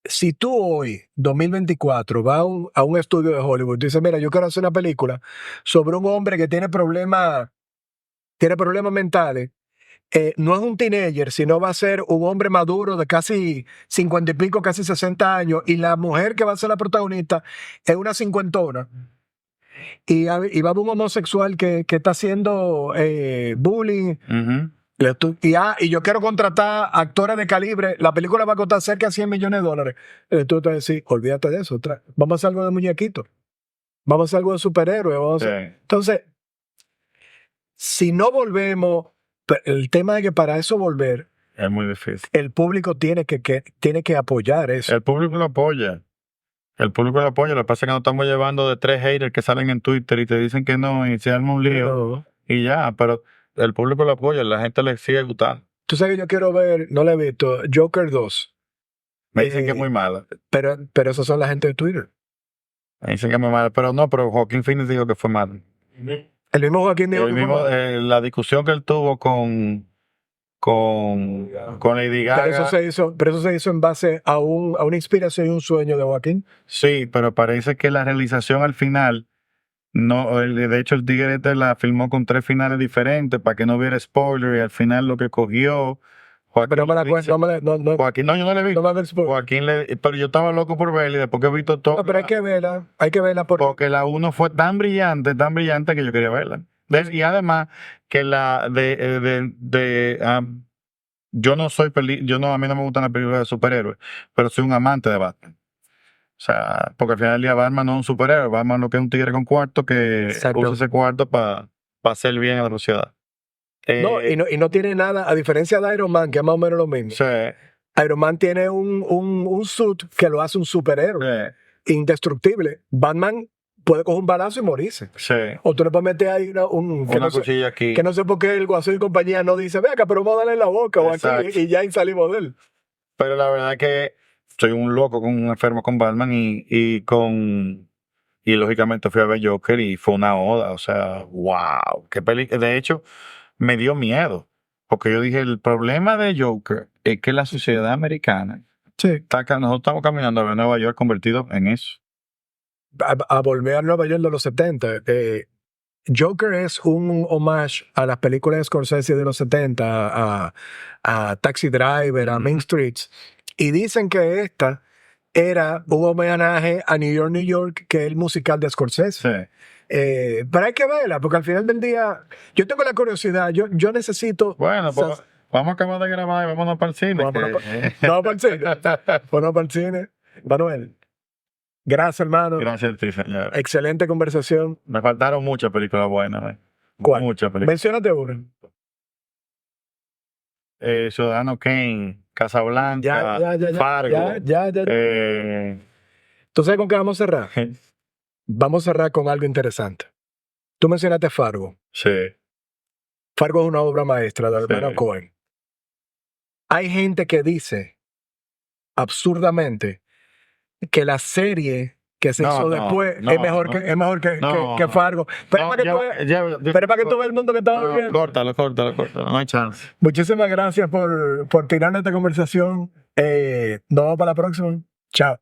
Si tú hoy, 2024, vas a un estudio de Hollywood y dices, mira, yo quiero hacer una película sobre un hombre que tiene problemas mentales, no es un teenager, sino va a ser un hombre maduro de casi 50 y pico, casi 60 años, y la mujer que va a ser la protagonista es una cincuentona. Y va a haber un homosexual que está haciendo bullying. Uh-huh. Y yo quiero contratar actores de calibre. La película va a costar cerca de $100 millones. Tú te vas a decir, olvídate de eso. Vamos a hacer algo de muñequitos. Vamos a hacer algo de superhéroes. Entonces, si no volvemos, el tema de que para eso volver, es muy difícil. El público tiene que apoyar eso. El público lo apoya. Lo que pasa es que nos estamos llevando de 3 haters que salen en Twitter y te dicen que no y se arma un lío. No. Y ya, pero el público lo apoya, la gente le sigue gustando. Tú sabes que yo quiero ver, no la he visto, Joker 2. Me dicen que es muy mala. Pero esas son la gente de Twitter. Me dicen que es muy mala, pero Joaquín Phoenix dijo que fue mala. El mismo Joaquín dijo que fue mala. La discusión que él tuvo con Lady Gaga. Pero eso se hizo en base a una inspiración y un sueño de Joaquín. Sí, pero parece que la realización al final, de hecho el tigre la filmó con 3 finales diferentes para que no hubiera spoiler y al final lo que cogió Joaquín. Pero no me la cuento, Joaquín, yo no le vi. No me la Joaquín pero yo estaba loco por verla y después que he visto todo. No, pero hay que verla porque la 1 fue tan brillante que yo quería verla. Y además que yo no soy a mí no me gustan las películas de superhéroes, pero soy un amante de Batman. O sea, porque al final del día Batman no es un superhéroe, Batman lo que es un tigre con cuarto que usa ese cuarto para hacer bien a la sociedad. Y no tiene nada, a diferencia de Iron Man, que es más o menos lo mismo. Sí. Iron Man tiene un suit que lo hace un superhéroe. Indestructible. Batman puede coger un balazo y morirse. Sí. O tú le puedes meter ahí una cuchilla aquí. Que no sé por qué el Guasón y compañía no dice, venga, pero vamos a darle en la boca o aquí y ya salimos de él. Pero la verdad es que soy un loco, un enfermo con Batman y lógicamente fui a ver Joker y fue una oda. O sea, wow. Qué película. De hecho, me dio miedo. Porque yo dije, el problema de Joker es que la sociedad americana, nosotros estamos caminando a ver Nueva York convertido en eso. A volver a Nueva York de los 70. Joker es un homage a las películas de Scorsese de los 70, a Taxi Driver, a Main Streets. Y dicen que esta era un homenaje a New York, que es el musical de Scorsese. Sí. Pero hay que verla, porque al final del día, yo tengo la curiosidad, yo necesito... Bueno, pues vamos a acabar de grabar y vámonos para el cine. Vamos para el cine. Vámonos para el cine. Manuel. Gracias, hermano. Gracias a ti, señor. Excelente conversación. Me faltaron muchas películas buenas. ¿Cuál? Muchas películas. Menciónate una. Ciudadano Kane, Casablanca, Ya. Fargo. Ya. ¿Tú sabes con qué vamos a cerrar? Vamos a cerrar con algo interesante. Tú mencionaste Fargo. Sí. Fargo es una obra maestra del hermano Coen. Hay gente que dice, absurdamente, que la serie que se hizo después es mejor que Fargo. Pero para que tú veas el mundo que estamos viviendo. Córtalo, no hay chance. Muchísimas gracias por tirar esta conversación. Nos vemos para la próxima. Chao.